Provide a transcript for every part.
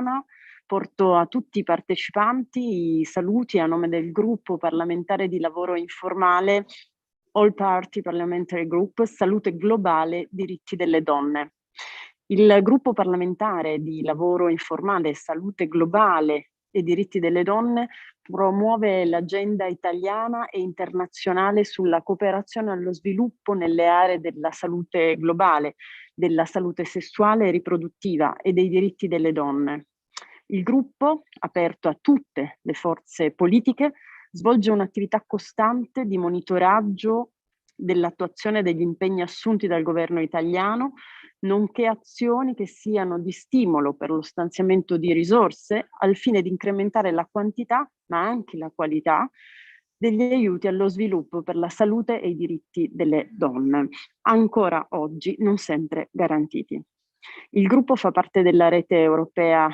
italiana. Porto a tutti i partecipanti i saluti a nome del gruppo parlamentare di lavoro informale All Party Parliamentary Group, Salute Globale, Diritti delle Donne. Il gruppo parlamentare di lavoro informale Salute Globale e Diritti delle Donne promuove l'agenda italiana e internazionale sulla cooperazione allo sviluppo nelle aree della salute globale, della salute sessuale e riproduttiva e dei diritti delle donne. Il gruppo, aperto a tutte le forze politiche, svolge un'attività costante di monitoraggio dell'attuazione degli impegni assunti dal governo italiano, nonché azioni che siano di stimolo per lo stanziamento di risorse al fine di incrementare la quantità, ma anche la qualità, degli aiuti allo sviluppo per la salute e i diritti delle donne, ancora oggi non sempre garantiti. Il gruppo fa parte della rete europea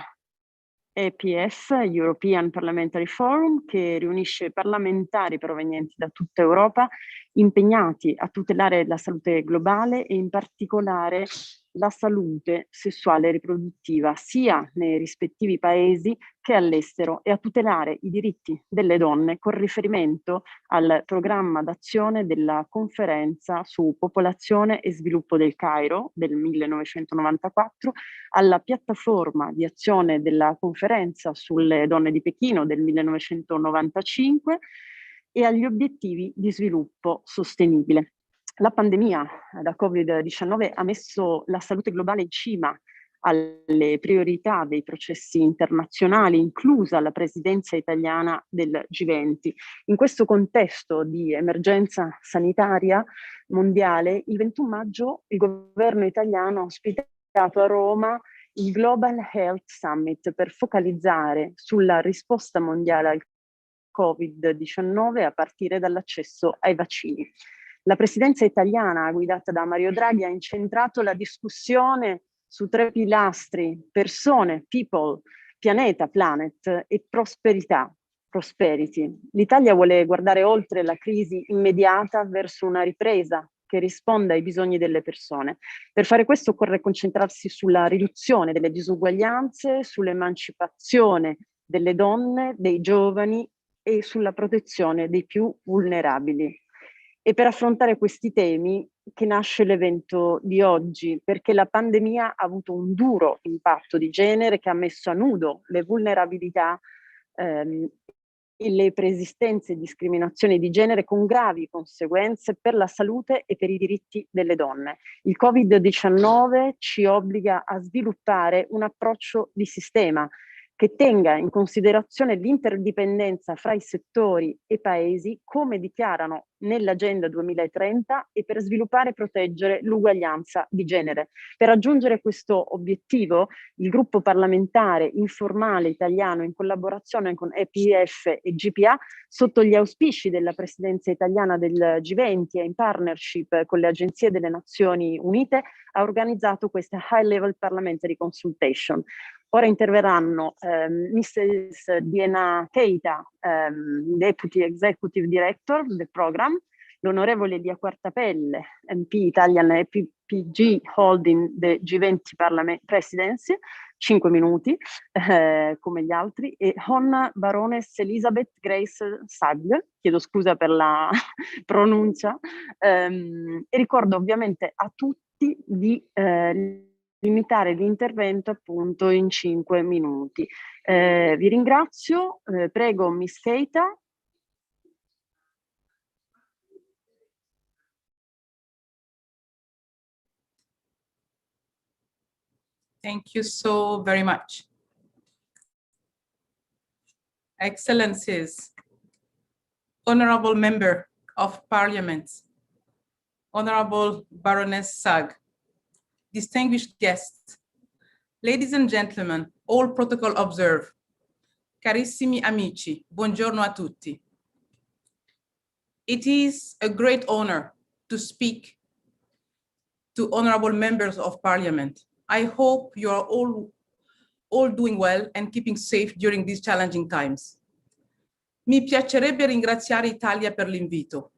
EPF, European Parliamentary Forum, che riunisce parlamentari provenienti da tutta Europa impegnati a tutelare la salute globale e in particolare la salute sessuale e riproduttiva sia nei rispettivi paesi che all'estero e a tutelare i diritti delle donne con riferimento al programma d'azione della conferenza su popolazione e sviluppo del Cairo del 1994, alla piattaforma di azione della conferenza sulle donne di Pechino del 1995 e agli obiettivi di sviluppo sostenibile. La pandemia da Covid-19 ha messo la salute globale in cima alle priorità dei processi internazionali, inclusa la presidenza italiana del G20. In questo contesto di emergenza sanitaria mondiale, il 21 maggio il governo italiano ha ospitato a Roma il Global Health Summit per focalizzare sulla risposta mondiale al Covid-19 a partire dall'accesso ai vaccini. La presidenza italiana, guidata da Mario Draghi, ha incentrato la discussione su 3 pilastri: persone, people, pianeta, planet, e prosperità, prosperity. L'Italia vuole guardare oltre la crisi immediata verso una ripresa che risponda ai bisogni delle persone. Per fare questo occorre concentrarsi sulla riduzione delle disuguaglianze, sull'emancipazione delle donne, dei giovani e sulla protezione dei più vulnerabili. E per affrontare questi temi che nasce l'evento di oggi, perché la pandemia ha avuto un duro impatto di genere che ha messo a nudo le vulnerabilità e le preesistenze di discriminazioni di genere con gravi conseguenze per la salute e per i diritti delle donne. Il Covid-19 ci obbliga a sviluppare un approccio di sistema che tenga in considerazione l'interdipendenza fra i settori e paesi, come dichiarano nell'Agenda 2030, e per sviluppare e proteggere l'uguaglianza di genere. Per raggiungere questo obiettivo, il gruppo parlamentare informale italiano, in collaborazione con EPF e GPA, sotto gli auspici della presidenza italiana del G20 e in partnership con le agenzie delle Nazioni Unite, ha organizzato questa High Level Parliamentary Consultation. Ora interverranno Mrs. Diana Keita, Deputy Executive Director del Program, l'onorevole Elia Quartapelle, MP Italian EPPG Holding the G20 Presidency, 5 minuti, come gli altri, e Hon Baroness Elizabeth Grace Sag, chiedo scusa per la pronuncia, e ricordo ovviamente a tutti di limitare l'intervento appunto in 5 minuti. Vi ringrazio, prego Miss Keita. Thank you so very much. Excellencies, Honorable Member of Parliament, Honorable Baroness Sag, distinguished guests, ladies and gentlemen, all protocol observed, carissimi amici, buongiorno a tutti. It is a great honor to speak to honorable members of Parliament. I hope you are all doing well and keeping safe during these challenging times. Mi piacerebbe ringraziare Italia per l'invito.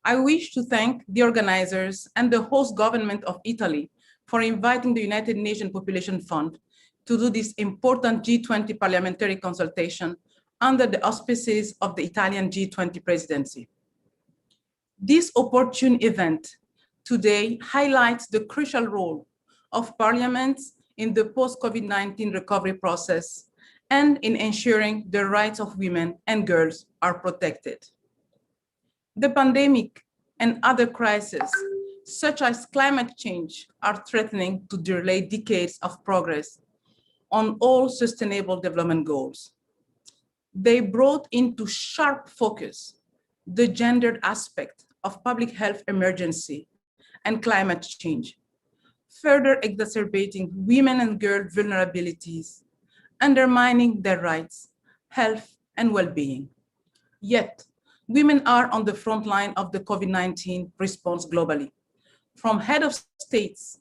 I wish to thank the organizers and the host government of Italy for inviting the United Nations Population Fund to do this important G20 parliamentary consultation under the auspices of the Italian G20 presidency. This opportune event today highlights the crucial role of parliaments in the post-COVID-19 recovery process and in ensuring the rights of women and girls are protected. The pandemic and other crises, such as climate change, are threatening to delay decades of progress on all sustainable development goals. They brought into sharp focus the gendered aspect of public health emergency and climate change, further exacerbating women and girl vulnerabilities, undermining their rights, health, and well-being. Yet, women are on the front line of the COVID-19 response globally, from head of states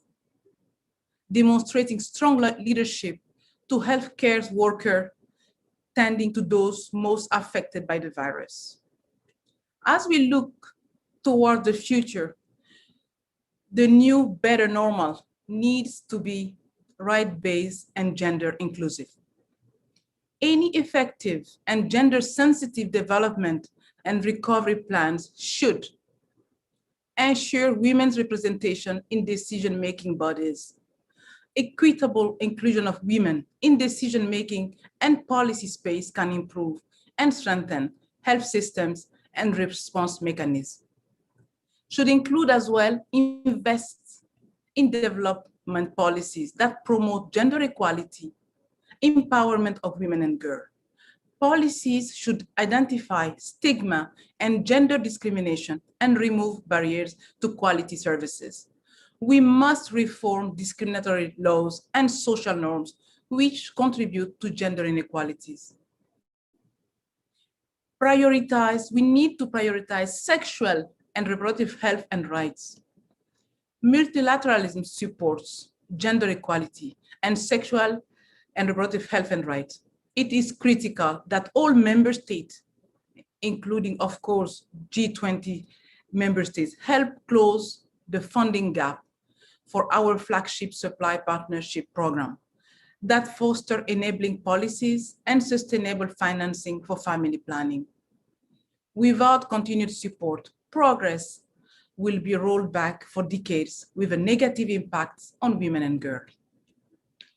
demonstrating strong leadership to healthcare workers tending to those most affected by the virus. As we look toward the future, the new better normal needs to be right-based and gender inclusive. Any effective and gender-sensitive development and recovery plans should ensure women's representation in decision-making bodies, equitable inclusion of women in decision-making and policy space can improve and strengthen health systems and response mechanisms. Should include as well invest in development policies that promote gender equality, empowerment of women and girls. Policies should identify stigma and gender discrimination and remove barriers to quality services. We must reform discriminatory laws and social norms which contribute to gender inequalities. We need to prioritize sexual and reproductive health and rights. Multilateralism supports gender equality and sexual and reproductive health and rights. It is critical that all member states, including, of course, G20 member states, help close the funding gap for our flagship supply partnership program that foster enabling policies and sustainable financing for family planning. Without continued support, progress will be rolled back for decades with a negative impact on women and girls.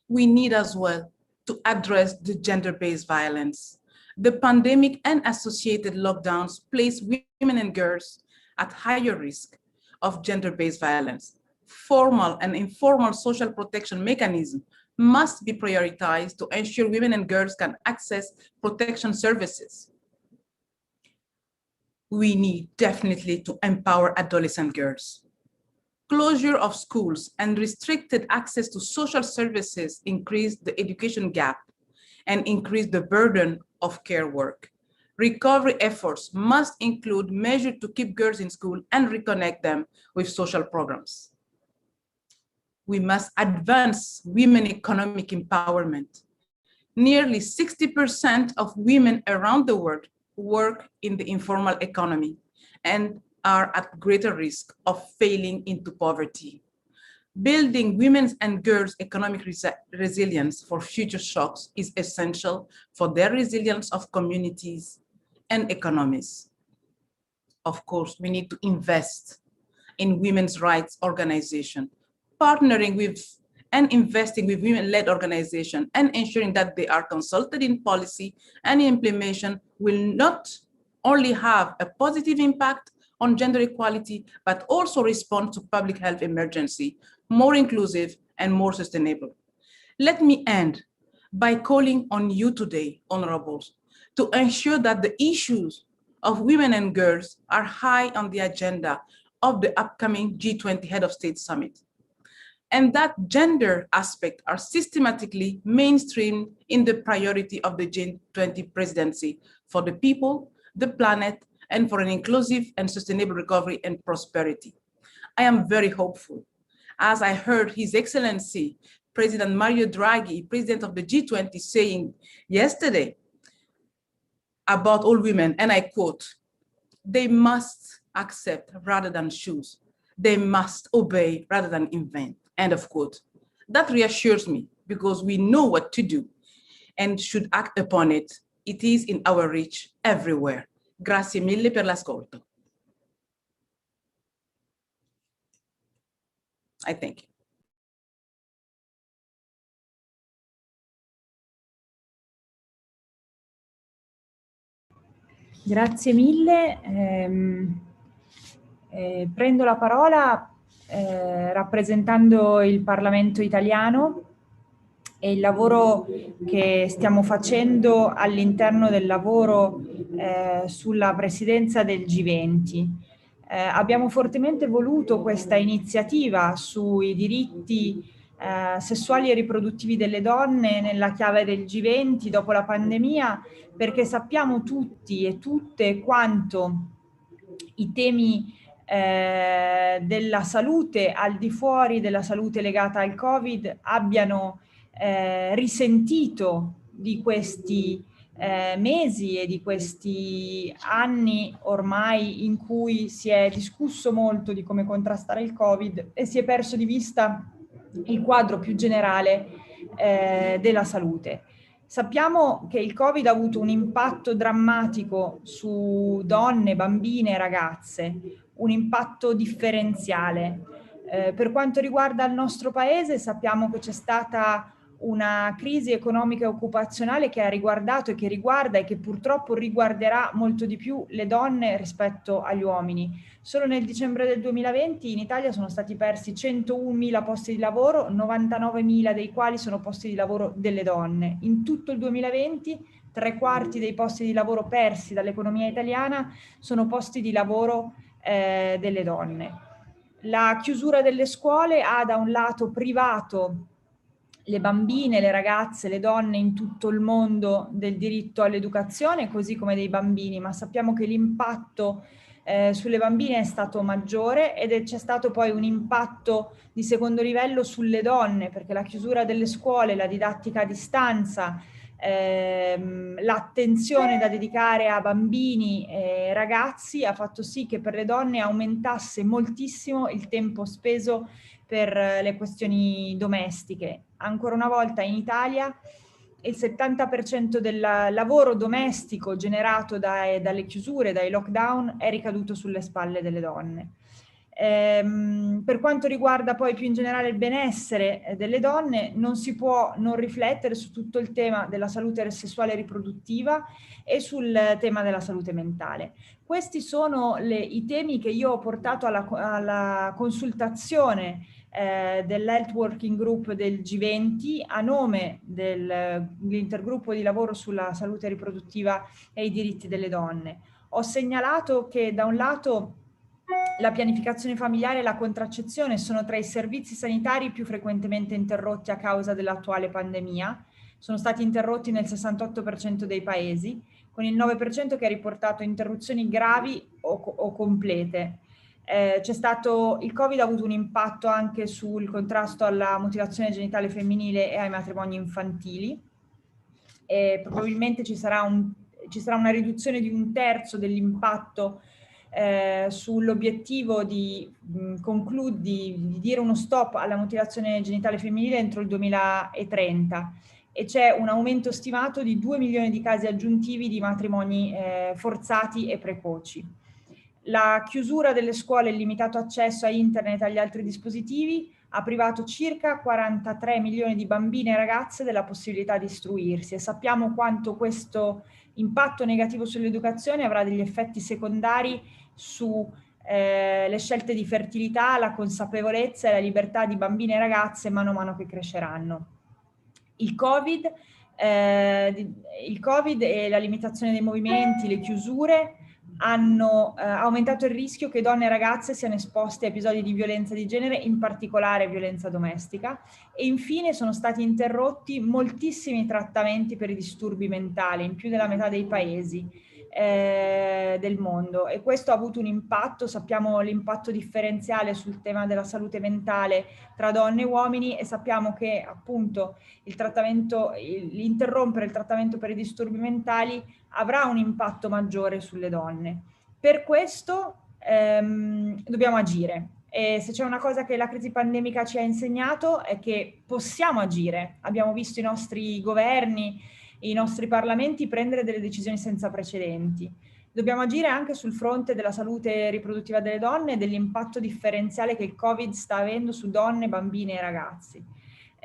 We need as well to address the gender-based violence. The pandemic and associated lockdowns place women and girls at higher risk of gender-based violence. Formal and informal social protection mechanisms must be prioritized to ensure women and girls can access protection services. We need definitely to empower adolescent girls. Closure of schools and restricted access to social services increase the education gap and increase the burden of care work. Recovery efforts must include measures to keep girls in school and reconnect them with social programs. We must advance women economic empowerment. Nearly 60% of women around the world work in the informal economy and are at greater risk of falling into poverty. Building women's and girls' economic resilience for future shocks is essential for their resilience of communities and economies. Of course, we need to invest in women's rights organizations, partnering with and investing with women-led organizations and ensuring that they are consulted in policy and implementation will not only have a positive impact on gender equality, but also respond to public health emergency, more inclusive and more sustainable. Let me end by calling on you today, honorables, to ensure that the issues of women and girls are high on the agenda of the upcoming G20 Head of State Summit, and that gender aspects are systematically mainstreamed in the priority of the G20 presidency for the people, the planet, and for an inclusive and sustainable recovery and prosperity. I am very hopeful, as I heard His Excellency, President Mario Draghi, President of the G20, saying yesterday about all women, and I quote, "They must accept rather than choose. They must obey rather than invent," end of quote. That reassures me because we know what to do and should act upon it. It is in our reach everywhere. Grazie mille per l'ascolto. I thank you. Grazie mille. Prendo la parola rappresentando il Parlamento italiano e il lavoro che stiamo facendo all'interno del lavoro sulla presidenza del G20. Abbiamo fortemente voluto questa iniziativa sui diritti sessuali e riproduttivi delle donne nella chiave del G20 dopo la pandemia, perché sappiamo tutti e tutte quanto i temi della salute al di fuori della salute legata al Covid abbiano risentito di questi mesi e di questi anni ormai in cui si è discusso molto di come contrastare il Covid e si è perso di vista il quadro più generale della salute. Sappiamo che il Covid ha avuto un impatto drammatico su donne, bambine e ragazze, un impatto differenziale. Per quanto riguarda il nostro paese, sappiamo che c'è stata una crisi economica e occupazionale che ha riguardato e che riguarda e che purtroppo riguarderà molto di più le donne rispetto agli uomini. Solo nel dicembre del 2020 in Italia sono stati persi 101.000 posti di lavoro, 99.000 dei quali sono posti di lavoro delle donne. In tutto il 2020 3/4 dei posti di lavoro persi dall'economia italiana sono posti di lavoro delle donne. La chiusura delle scuole ha da un lato privato le bambine, le ragazze, le donne in tutto il mondo del diritto all'educazione, così come dei bambini, ma sappiamo che l'impatto sulle bambine è stato maggiore ed c'è stato poi un impatto di secondo livello sulle donne, perché la chiusura delle scuole, la didattica a distanza, l'attenzione da dedicare a bambini e ragazzi ha fatto sì che per le donne aumentasse moltissimo il tempo speso per le questioni domestiche. Ancora una volta in Italia il 70% del lavoro domestico generato dalle chiusure, dai lockdown, è ricaduto sulle spalle delle donne. Per quanto riguarda poi più in generale il benessere delle donne, non si può non riflettere su tutto il tema della salute sessuale e riproduttiva e sul tema della salute mentale. Questi sono i temi che io ho portato alla consultazione dell'Health Working Group del G20 a nome dell'intergruppo di lavoro sulla salute riproduttiva e i diritti delle donne. Ho segnalato che da un lato la pianificazione familiare e la contraccezione sono tra i servizi sanitari più frequentemente interrotti a causa dell'attuale pandemia. Sono stati interrotti nel 68% dei paesi, con il 9% che ha riportato interruzioni gravi o complete. Il Covid ha avuto un impatto anche sul contrasto alla mutilazione genitale femminile e ai matrimoni infantili. Probabilmente ci sarà una riduzione di 1/3 dell'impatto sull'obiettivo di dire uno stop alla mutilazione genitale femminile entro il 2030 e c'è un aumento stimato di 2 milioni di casi aggiuntivi di matrimoni forzati e precoci. La chiusura delle scuole e il limitato accesso a internet e agli altri dispositivi ha privato circa 43 milioni di bambine e ragazze della possibilità di istruirsi e sappiamo quanto questo impatto negativo sull'educazione avrà degli effetti secondari su le scelte di fertilità, la consapevolezza e la libertà di bambine e ragazze mano a mano che cresceranno. Il Covid e la limitazione dei movimenti, le chiusure hanno aumentato il rischio che donne e ragazze siano esposte a episodi di violenza di genere, in particolare violenza domestica, e infine sono stati interrotti moltissimi trattamenti per i disturbi mentali in più della metà dei paesi del mondo e questo ha avuto un impatto, sappiamo l'impatto differenziale sul tema della salute mentale tra donne e uomini e sappiamo che appunto l'interrompere il trattamento per i disturbi mentali avrà un impatto maggiore sulle donne. Per questo dobbiamo agire. E se c'è una cosa che la crisi pandemica ci ha insegnato è che possiamo agire. Abbiamo visto i nostri governi, i nostri parlamenti prendere delle decisioni senza precedenti. Dobbiamo agire anche sul fronte della salute riproduttiva delle donne e dell'impatto differenziale che il Covid sta avendo su donne, bambine e ragazzi.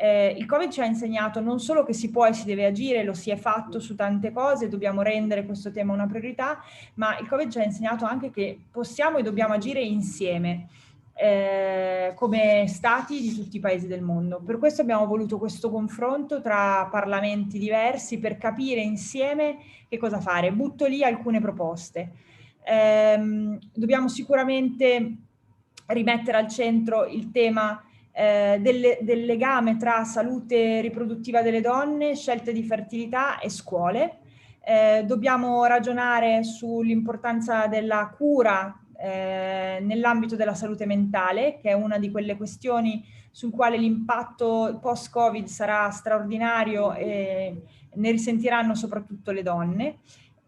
Il Covid ci ha insegnato non solo che si può e si deve agire, lo si è fatto su tante cose, dobbiamo rendere questo tema una priorità, ma il Covid ci ha insegnato anche che possiamo e dobbiamo agire insieme. Come stati di tutti i paesi del mondo. Per questo abbiamo voluto questo confronto tra parlamenti diversi per capire insieme che cosa fare. Butto lì alcune proposte. Dobbiamo sicuramente rimettere al centro il tema del legame tra salute riproduttiva delle donne, scelte di fertilità e scuole. Dobbiamo ragionare sull'importanza della cura nell'ambito della salute mentale, che è una di quelle questioni sul quale l'impatto post-Covid sarà straordinario e ne risentiranno soprattutto le donne.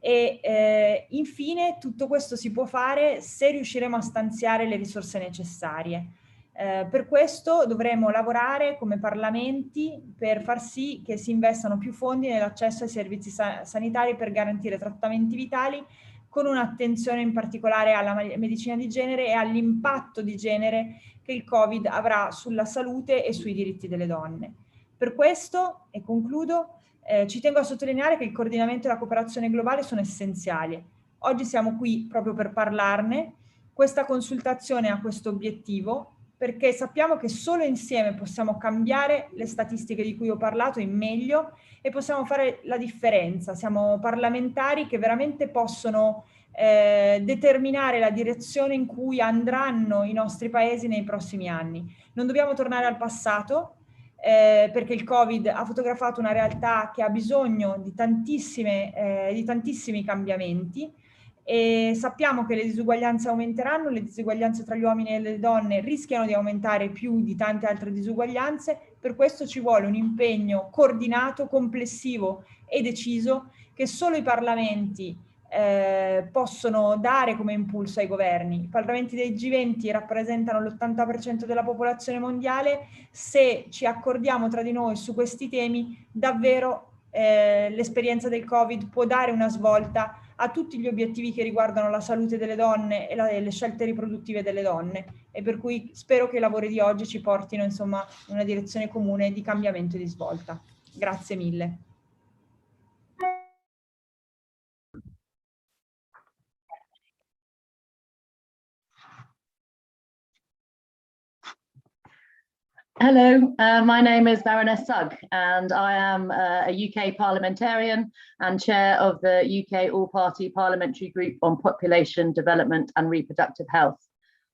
E infine tutto questo si può fare se riusciremo a stanziare le risorse necessarie. Per questo dovremo lavorare come parlamenti per far sì che si investano più fondi nell'accesso ai servizi sanitari per garantire trattamenti vitali, con un'attenzione in particolare alla medicina di genere e all'impatto di genere che il Covid avrà sulla salute e sui diritti delle donne. Per questo, e concludo, ci tengo a sottolineare che il coordinamento e la cooperazione globale sono essenziali. Oggi siamo qui proprio per parlarne. Questa consultazione ha questo obiettivo, perché sappiamo che solo insieme possiamo cambiare le statistiche di cui ho parlato in meglio e possiamo fare la differenza. Siamo parlamentari che veramente possono determinare la direzione in cui andranno i nostri paesi nei prossimi anni. Non dobbiamo tornare al passato, perché il Covid ha fotografato una realtà che ha bisogno di tantissimi cambiamenti. E sappiamo che le disuguaglianze aumenteranno, le disuguaglianze tra gli uomini e le donne rischiano di aumentare più di tante altre disuguaglianze. Per questo ci vuole un impegno coordinato, complessivo e deciso che solo i parlamenti possono dare come impulso ai governi. I parlamenti dei G20 rappresentano l'80% della popolazione mondiale. Se ci accordiamo tra di noi su questi temi, davvero l'esperienza del Covid può dare una svolta a tutti gli obiettivi che riguardano la salute delle donne e le scelte riproduttive delle donne, e per cui spero che i lavori di oggi ci portino insomma in una direzione comune di cambiamento e di svolta. Grazie mille. Hello, my name is Baroness Sugg, and I am a UK parliamentarian and chair of the UK All-Party Parliamentary Group on Population Development and Reproductive Health.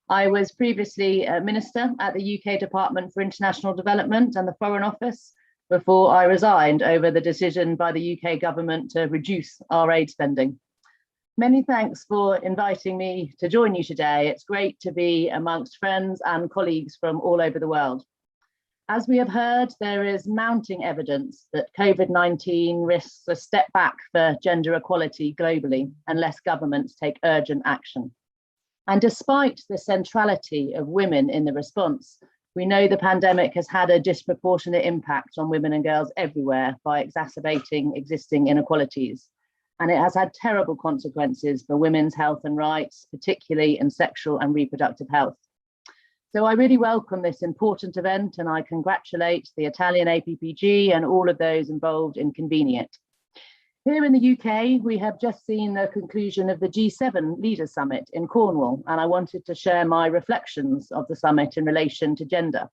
I was previously a minister at the UK Department for International Development and the Foreign Office before I resigned over the decision by the UK government to reduce our aid spending. Many thanks for inviting me to join you today. It's great to be amongst friends and colleagues from all over the world. As we have heard, there is mounting evidence that COVID-19 risks a step back for gender equality globally unless governments take urgent action. And despite the centrality of women in the response, we know the pandemic has had a disproportionate impact on women and girls everywhere by exacerbating existing inequalities. And it has had terrible consequences for women's health and rights, particularly in sexual and reproductive health. So I really welcome this important event, and I congratulate the Italian APPG and all of those involved in convening it. Here in the UK, we have just seen the conclusion of the G7 Leaders Summit in Cornwall, and I wanted to share my reflections of the summit in relation to gender.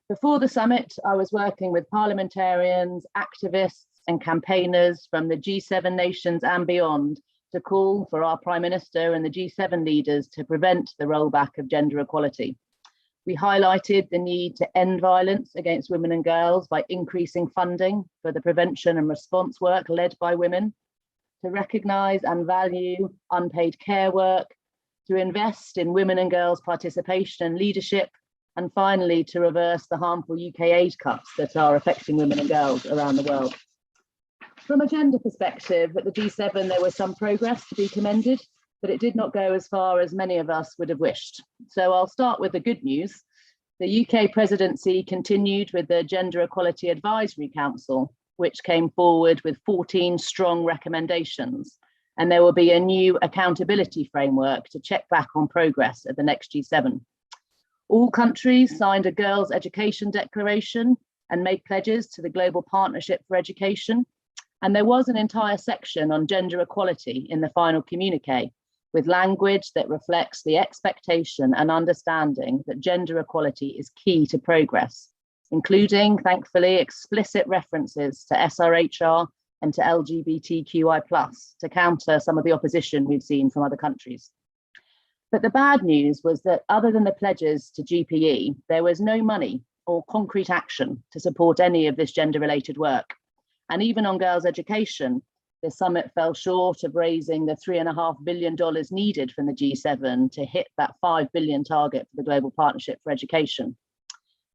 Before the summit, I was working with parliamentarians, activists and campaigners from the G7 nations and beyond to call for our Prime Minister and the G7 leaders to prevent the rollback of gender equality. We highlighted the need to end violence against women and girls by increasing funding for the prevention and response work led by women, to recognise and value unpaid care work, to invest in women and girls' participation and leadership, and finally to reverse the harmful UK aid cuts that are affecting women and girls around the world. From a gender perspective, at the G7 there was some progress to be commended. but it did not go as far as many of us would have wished. So I'll start with the good news. The UK presidency continued with the Gender Equality Advisory Council, which came forward with 14 strong recommendations. And there will be a new accountability framework to check back on progress at the next G7. All countries signed a Girls' Education Declaration and made pledges to the Global Partnership for Education. And there was an entire section on gender equality in the final communique, with language that reflects the expectation and understanding that gender equality is key to progress, including, thankfully, explicit references to SRHR and to LGBTQI+, to counter some of the opposition we've seen from other countries. But the bad news was that other than the pledges to GPE, there was no money or concrete action to support any of this gender-related work. And even on girls' education, the summit fell short of raising the $3.5 billion needed from the G7 to hit that $5 billion target for the Global Partnership for Education.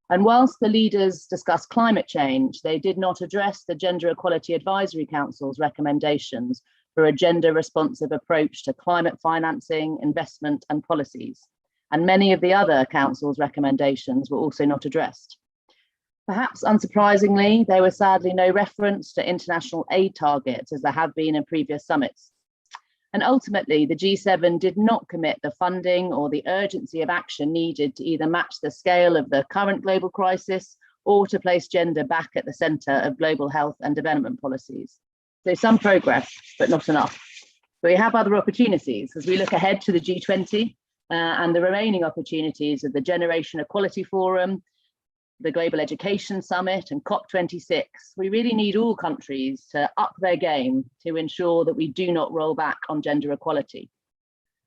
And whilst the leaders discussed climate change, they did not address the Gender Equality Advisory Council's recommendations for a gender-responsive approach to climate financing, investment, and policies. And many of the other council's recommendations were also not addressed. Perhaps unsurprisingly, there was sadly no reference to international aid targets as there have been in previous summits. And ultimately, the G7 did not commit the funding or the urgency of action needed to either match the scale of the current global crisis or to place gender back at the centre of global health and development policies. So some progress, but not enough. But we have other opportunities as we look ahead to the G20 and the remaining opportunities of the Generation Equality Forum, the Global Education Summit and COP26. We really need all countries to up their game to ensure that we do not roll back on gender equality.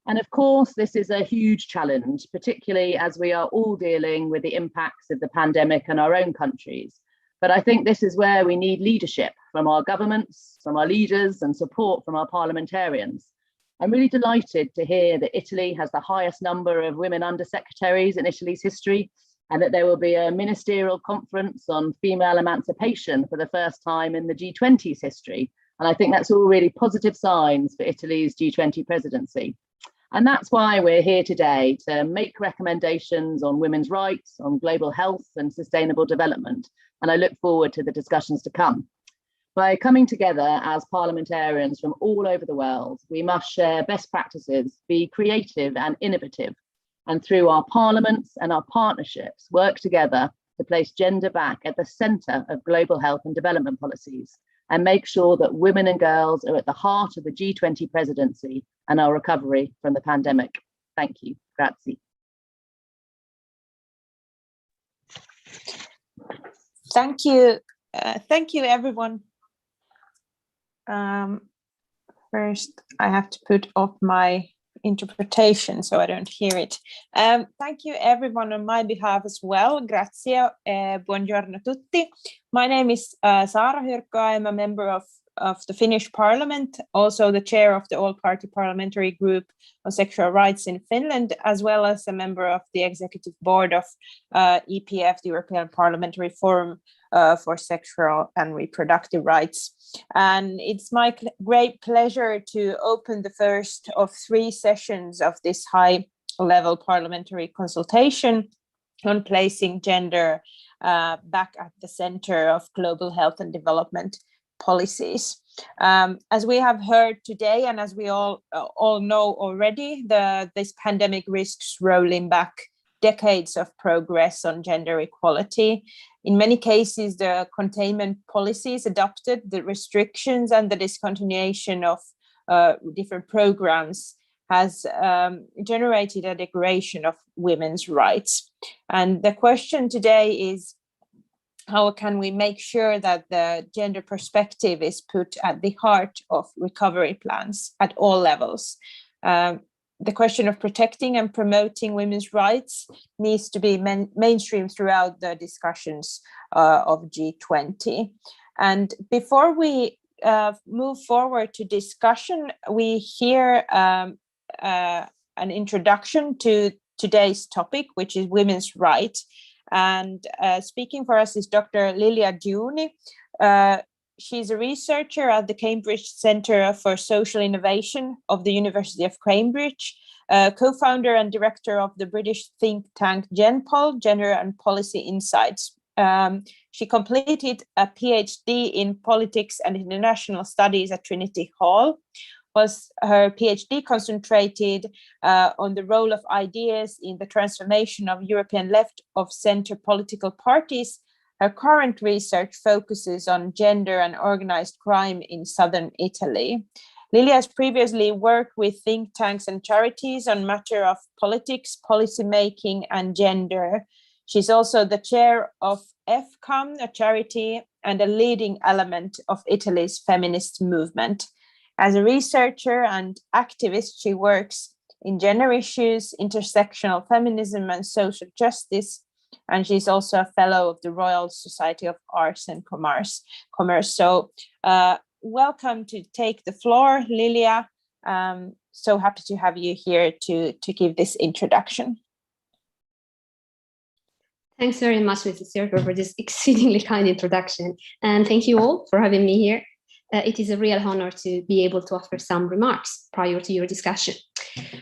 And of course, this is a huge challenge, particularly as we are all dealing with the impacts of the pandemic in our own countries. But I think this is where we need leadership from our governments, from our leaders, and support from our parliamentarians. I'm really delighted to hear that Italy has the highest number of women undersecretaries in Italy's history, and that there will be a ministerial conference on female emancipation for the first time in the G20's history. And I think that's all really positive signs for Italy's G20 presidency. And that's why we're here today, to make recommendations on women's rights, on global health and sustainable development. And I look forward to the discussions to come. By coming together as parliamentarians from all over the world, we must share best practices, be creative and innovative, and through our parliaments and our partnerships, work together to place gender back at the centre of global health and development policies, and make sure that women and girls are at the heart of the G20 presidency and our recovery from the pandemic. Thank you. Grazie. Thank you. Thank you, everyone. First, I have to put off my interpretation so I don't hear it. Thank you, everyone, on my behalf as well. Grazie. Buongiorno tutti. My name is Saara Hyrkkö. I'm a member of the Finnish Parliament, also the chair of the all-party parliamentary group on sexual rights in Finland, as well as a member of the executive board of EPF, the European Parliamentary Forum for Sexual and Reproductive Rights. And it's my great pleasure to open the first of 3 sessions of this high-level parliamentary consultation on placing gender back at the center of global health and development policies. As we have heard today, and as we all know already, this pandemic risks rolling back decades of progress on gender equality. In many cases, the containment policies adopted, the restrictions and the discontinuation of different programs has generated a degradation of women's rights. And the question today is, how can we make sure that the gender perspective is put at the heart of recovery plans at all levels? The question of protecting and promoting women's rights needs to be mainstream throughout the discussions of G20. And before we move forward to discussion, we hear an introduction to today's topic, which is women's rights. And speaking for us is Dr. Lilia Giuni. She's a researcher at the Cambridge Centre for Social Innovation of the University of Cambridge, co-founder and director of the British think tank GenPol, Gender and Policy Insights. She completed a PhD in politics and international studies at Trinity Hall. Her PhD concentrated on the role of ideas in the transformation of European left of center political parties. Her current research focuses on gender and organized crime in southern Italy. Lilia has previously worked with think tanks and charities on matter of politics, policymaking, and gender. She's also the chair of FCAM, a charity and a leading element of Italy's feminist movement. As a researcher and activist, she works in gender issues, intersectional feminism, and social justice. And she's also a fellow of the Royal Society of Arts and Commerce. So welcome to take the floor, Lilia. So happy to have you here to give this introduction. Thanks very much, Mrs. Sirko, for this exceedingly kind introduction. And thank you all for having me here. It is a real honor to be able to offer some remarks prior to your discussion.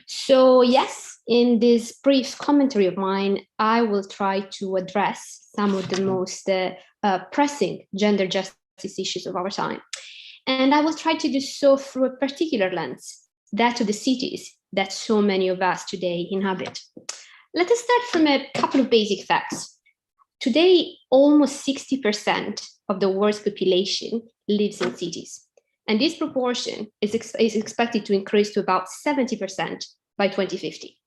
So yes, in this brief commentary of mine, I will try to address some of the most pressing gender justice issues of our time. And I will try to do so through a particular lens, that of the cities that so many of us today inhabit. Let us start from a couple of basic facts. Today, almost 60% of the world's population lives in cities. And this proportion is expected to increase to about 70% by 2050.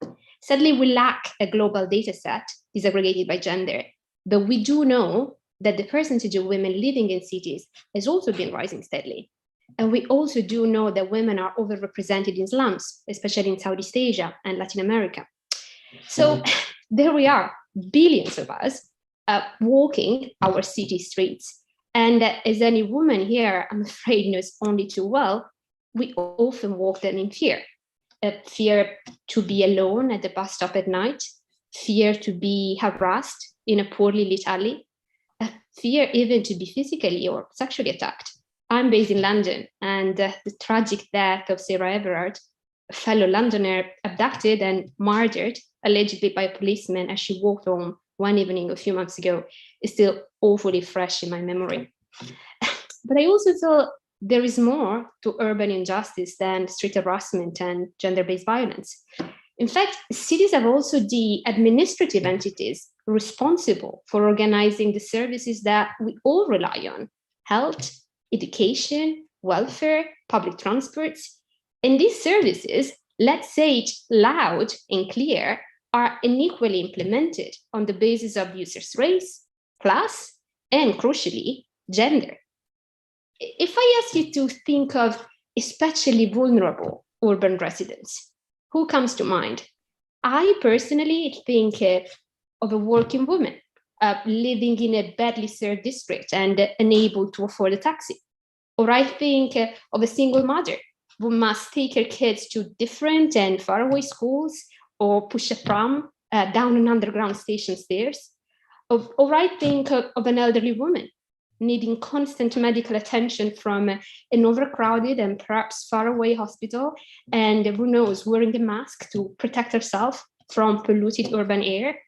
Sadly, we lack a global data set disaggregated by gender, but we do know that the percentage of women living in cities has also been rising steadily. And we also do know that women are overrepresented in slums, especially in Southeast Asia and Latin America. So there we are, billions of us walking our city streets. And as any woman here, I'm afraid, knows only too well, we often walk them in fear. Fear to be alone at the bus stop at night, fear to be harassed in a poorly lit alley, fear even to be physically or sexually attacked. I'm based in London, and the tragic death of Sarah Everard, a fellow Londoner abducted and murdered, allegedly by a policeman as she walked home one evening a few months ago, is still awfully fresh in my memory. But I also thought there is more to urban injustice than street harassment and gender-based violence. In fact, cities have also the administrative entities responsible for organizing the services that we all rely on: health, education, welfare, public transports. And these services, let's say it loud and clear, are unequally implemented on the basis of users' race, class, and crucially, gender. If I ask you to think of especially vulnerable urban residents, who comes to mind? I personally think of a working woman living in a badly served district and unable to afford a taxi. Or I think of a single mother who must take her kids to different and faraway schools, or push a pram down an underground station stairs. Or I think of an elderly woman needing constant medical attention from an overcrowded and perhaps faraway hospital, and who knows, wearing a mask to protect herself from polluted urban air.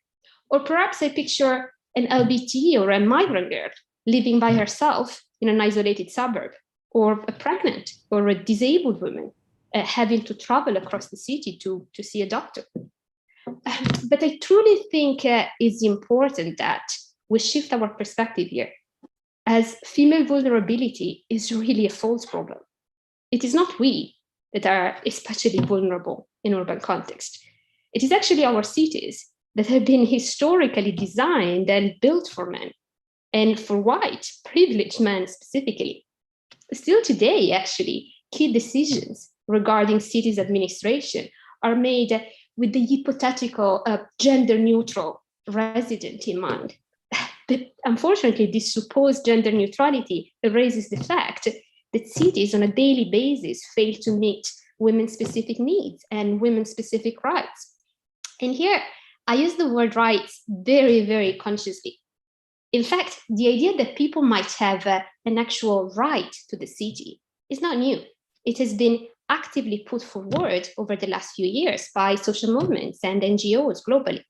Or perhaps I picture an LBT or a migrant girl living by herself in an isolated suburb, or a pregnant or a disabled woman having to travel across the city to see a doctor. But I truly think it's important that we shift our perspective here, as female vulnerability is really a false problem. It is not we that are especially vulnerable in urban context. It is actually our cities that have been historically designed and built for men, and for white, privileged men specifically. Still today, actually, key decisions regarding cities administration are made with the hypothetical gender-neutral resident in mind. But unfortunately, this supposed gender neutrality erases the fact that cities on a daily basis fail to meet women's specific needs and women's specific rights. And here, I use the word rights very, very consciously. In fact, the idea that people might have an actual right to the city is not new. It has been actively put forward over the last few years by social movements and NGOs globally.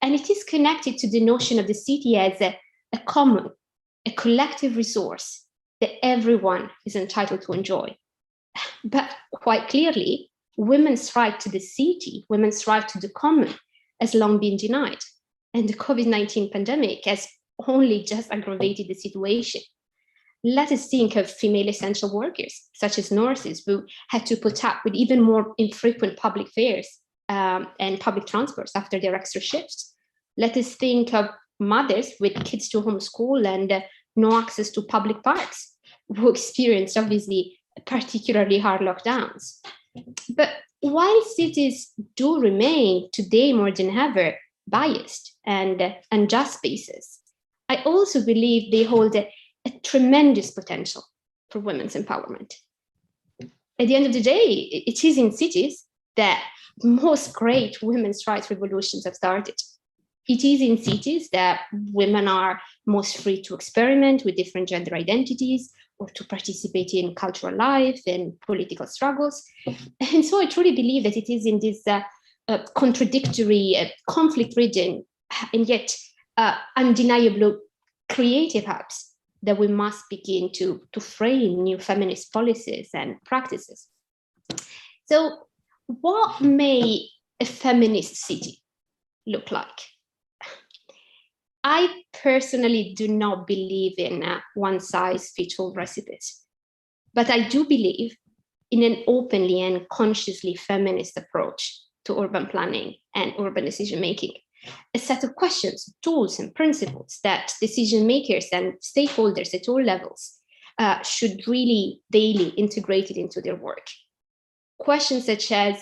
And it is connected to the notion of the city as a common, a collective resource that everyone is entitled to enjoy. But quite clearly, women's right to the city, women's right to the common, has long been denied. And the COVID-19 pandemic has only just aggravated the situation. Let us think of female essential workers, such as nurses, who had to put up with even more infrequent public fares and public transports after their extra shifts. Let us think of mothers with kids to homeschool and no access to public parks, who experienced obviously particularly hard lockdowns. But while cities do remain today more than ever biased and unjust spaces, I also believe they hold a tremendous potential for women's empowerment. At the end of the day, it is in cities that most great women's rights revolutions have started. It is in cities that women are most free to experiment with different gender identities or to participate in cultural life and political struggles. And so I truly believe that it is in this contradictory, conflict-ridden, and yet undeniably creative hubs that we must begin to frame new feminist policies and practices. So what may a feminist city look like? I personally do not believe in one-size-fits-all recipes, but I do believe in an openly and consciously feminist approach to urban planning and urban decision-making. A set of questions, tools, and principles that decision makers and stakeholders at all levels should really daily integrate it into their work. Questions such as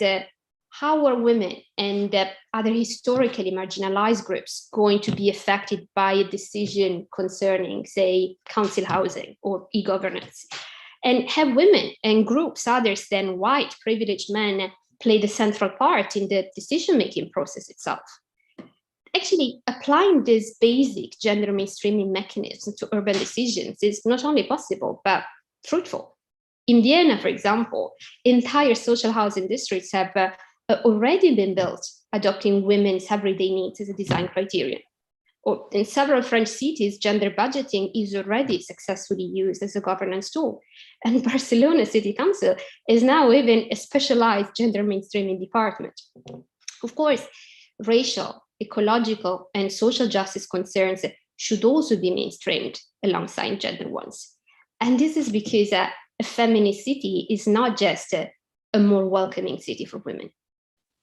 how are women and other historically marginalized groups going to be affected by a decision concerning, say, council housing or e-governance? And have women and groups others than white privileged men play the central part in the decision-making process itself? Actually, applying this basic gender mainstreaming mechanism to urban decisions is not only possible, but fruitful. In Vienna, for example, entire social housing districts have already been built, adopting women's everyday needs as a design criterion. Or in several French cities, gender budgeting is already successfully used as a governance tool. And Barcelona City Council is now even a specialized gender mainstreaming department. Of course, racial, ecological, and social justice concerns should also be mainstreamed alongside gender ones. And this is because a feminist city is not just a more welcoming city for women.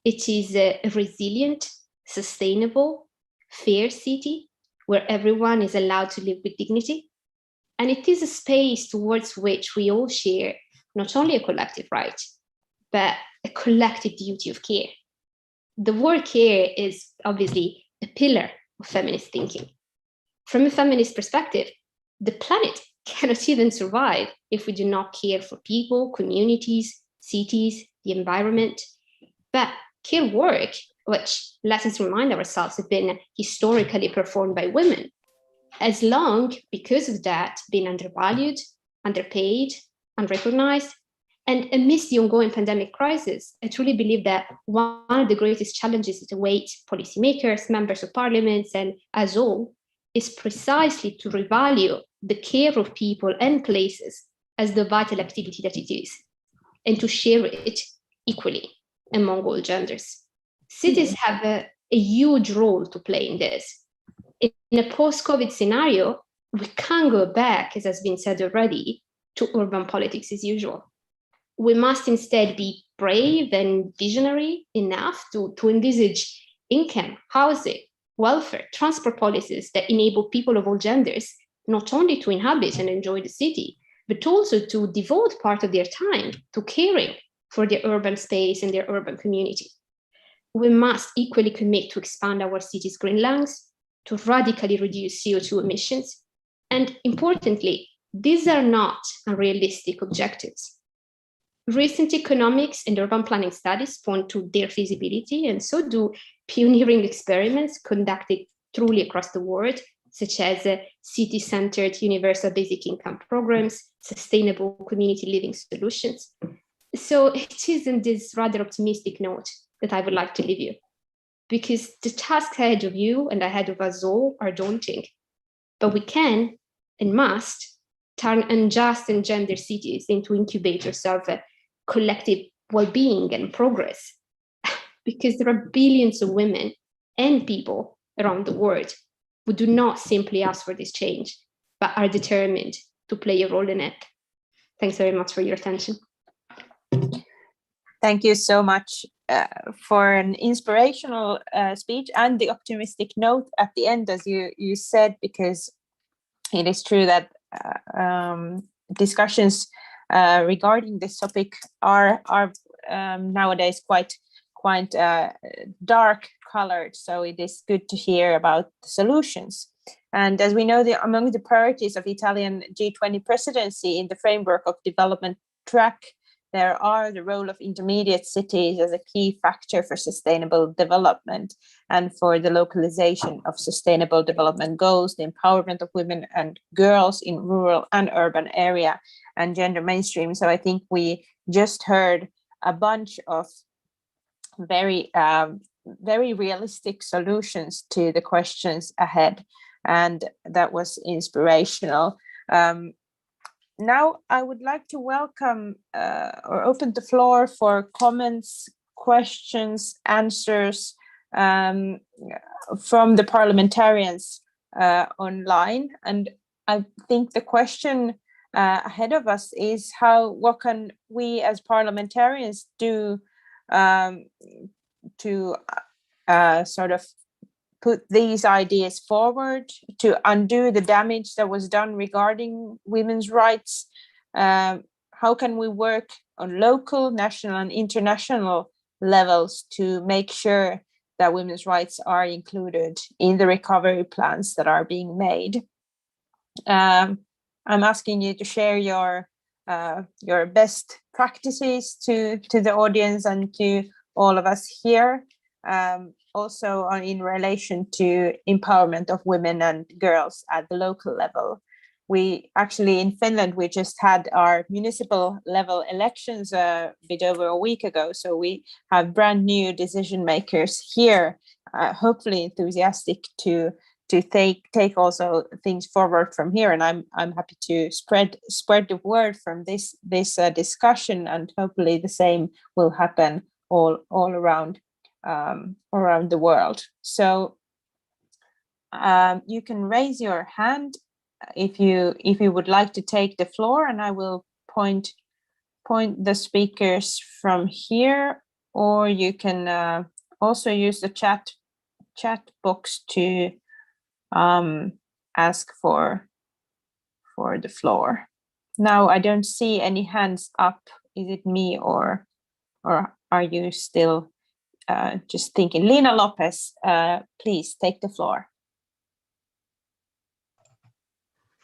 It is a resilient, sustainable, fair city where everyone is allowed to live with dignity. And it is a space towards which we all share not only a collective right, but a collective duty of care. The word care is obviously a pillar of feminist thinking. From a feminist perspective, the planet cannot even survive if we do not care for people, communities, cities, the environment. But care work, which, let us remind ourselves, have been historically performed by women, has long, because of that, been undervalued, underpaid, unrecognized. And amidst the ongoing pandemic crisis, I truly believe that one of the greatest challenges that await policymakers, members of parliaments, and us all is precisely to revalue the care of people and places as the vital activity that it is, and to share it equally among all genders. Cities have a huge role to play in this. In a post-COVID scenario, we can't go back, as has been said already, to urban politics as usual. We must instead be brave and visionary enough to envisage income, housing, welfare, transport policies that enable people of all genders not only to inhabit and enjoy the city, but also to devote part of their time to caring for their urban space and their urban community. We must equally commit to expand our cities' green lungs, to radically reduce CO2 emissions. And importantly, these are not unrealistic objectives. Recent economics and urban planning studies point to their feasibility, and so do pioneering experiments conducted truly across the world, such as city-centered universal basic income programs, sustainable community living solutions. So it is in this rather optimistic note that I would like to leave you, because the tasks ahead of you and ahead of us all are daunting, but we can and must turn unjust and gendered cities into incubators of collective well-being and progress, because there are billions of women and people around the world who do not simply ask for this change, but are determined to play a role in it. Thanks very much for your attention. Thank you so much for an inspirational speech and the optimistic note at the end, as you said, because it is true that discussions regarding this topic are nowadays quite dark colored. So it is good to hear about the solutions. And as we know, among the priorities of Italian G20 presidency in the framework of development track, there are the role of intermediate cities as a key factor for sustainable development and for the localization of sustainable development goals, the empowerment of women and girls in rural and urban area, and gender mainstream. So I think we just heard a bunch of very realistic solutions to the questions ahead, and that was inspirational. Now I would like to welcome or open the floor for comments, questions, answers from the parliamentarians online. And I think the question ahead of us is what can we as parliamentarians do to sort of put these ideas forward, to undo the damage that was done regarding women's rights? How can we work on local, national, and international levels to make sure that women's rights are included in the recovery plans that are being made? I'm asking you to share your best practices to the audience and to all of us here. Also in relation to empowerment of women and girls at the local level. We actually, in Finland, we just had our municipal level elections a bit over a week ago. So we have brand new decision makers here, hopefully enthusiastic to take also things forward from here. And I'm happy to spread the word from this discussion, and hopefully the same will happen all around the world. So you can raise your hand if you would like to take the floor, and I will point the speakers from here, or you can also use the chat box to ask for the floor. Now I don't see any hands up. Is it me or are you still just thinking? Lina Lopez, please take the floor.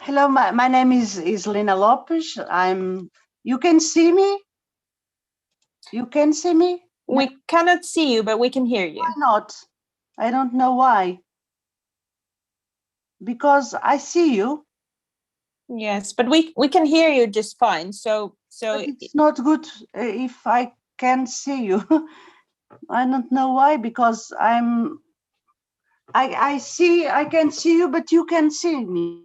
Hello, my name is Lina Lopez. You can see me? You can see me? We cannot see you, but we can hear you. Why not? I don't know why. Because I see you. Yes, but we can hear you just fine. So but it's not good if I can see you. I don't know why, because I can see you, but you can see me.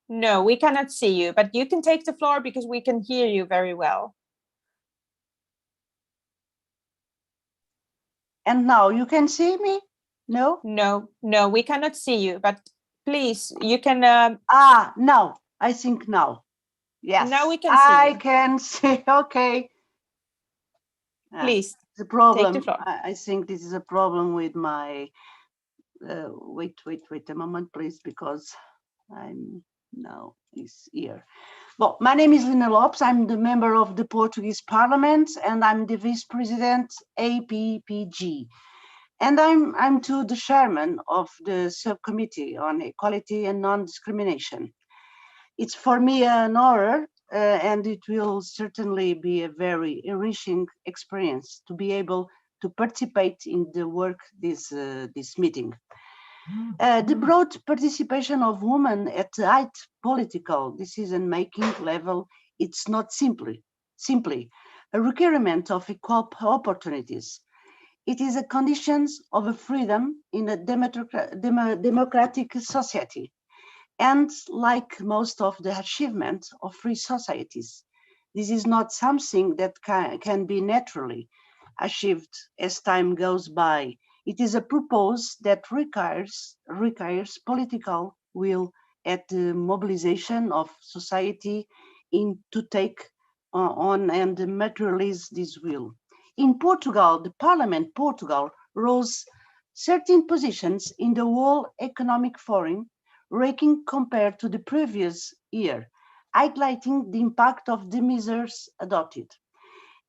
No, we cannot see you, but you can take the floor because we can hear you very well. And now you can see me? No? No, we cannot see you, but please, you can... now, I think now. Yes. Now we can see you. I can see, okay. Please, the problem. take the floor. I think this is a problem with my... wait a moment, please, because now is here. Well, my name is Lina Lopes. I'm the member of the Portuguese Parliament, and I'm the Vice President APPG. And I'm too the chairman of the subcommittee on equality and non-discrimination. It's for me an honor, and it will certainly be a very enriching experience to be able to participate in the work this meeting. The broad participation of women at the high political decision-making level, it's not simply a requirement of equal opportunities. It is a condition of a freedom in a democratic society. And like most of the achievements of free societies, this is not something that can be naturally achieved as time goes by. It is a purpose that requires political will at the mobilization of society to take on and materialize this will. In Portugal, the Parliament Portugal rose 13 positions in the World Economic Forum ranking compared to the previous year, highlighting the impact of the measures adopted.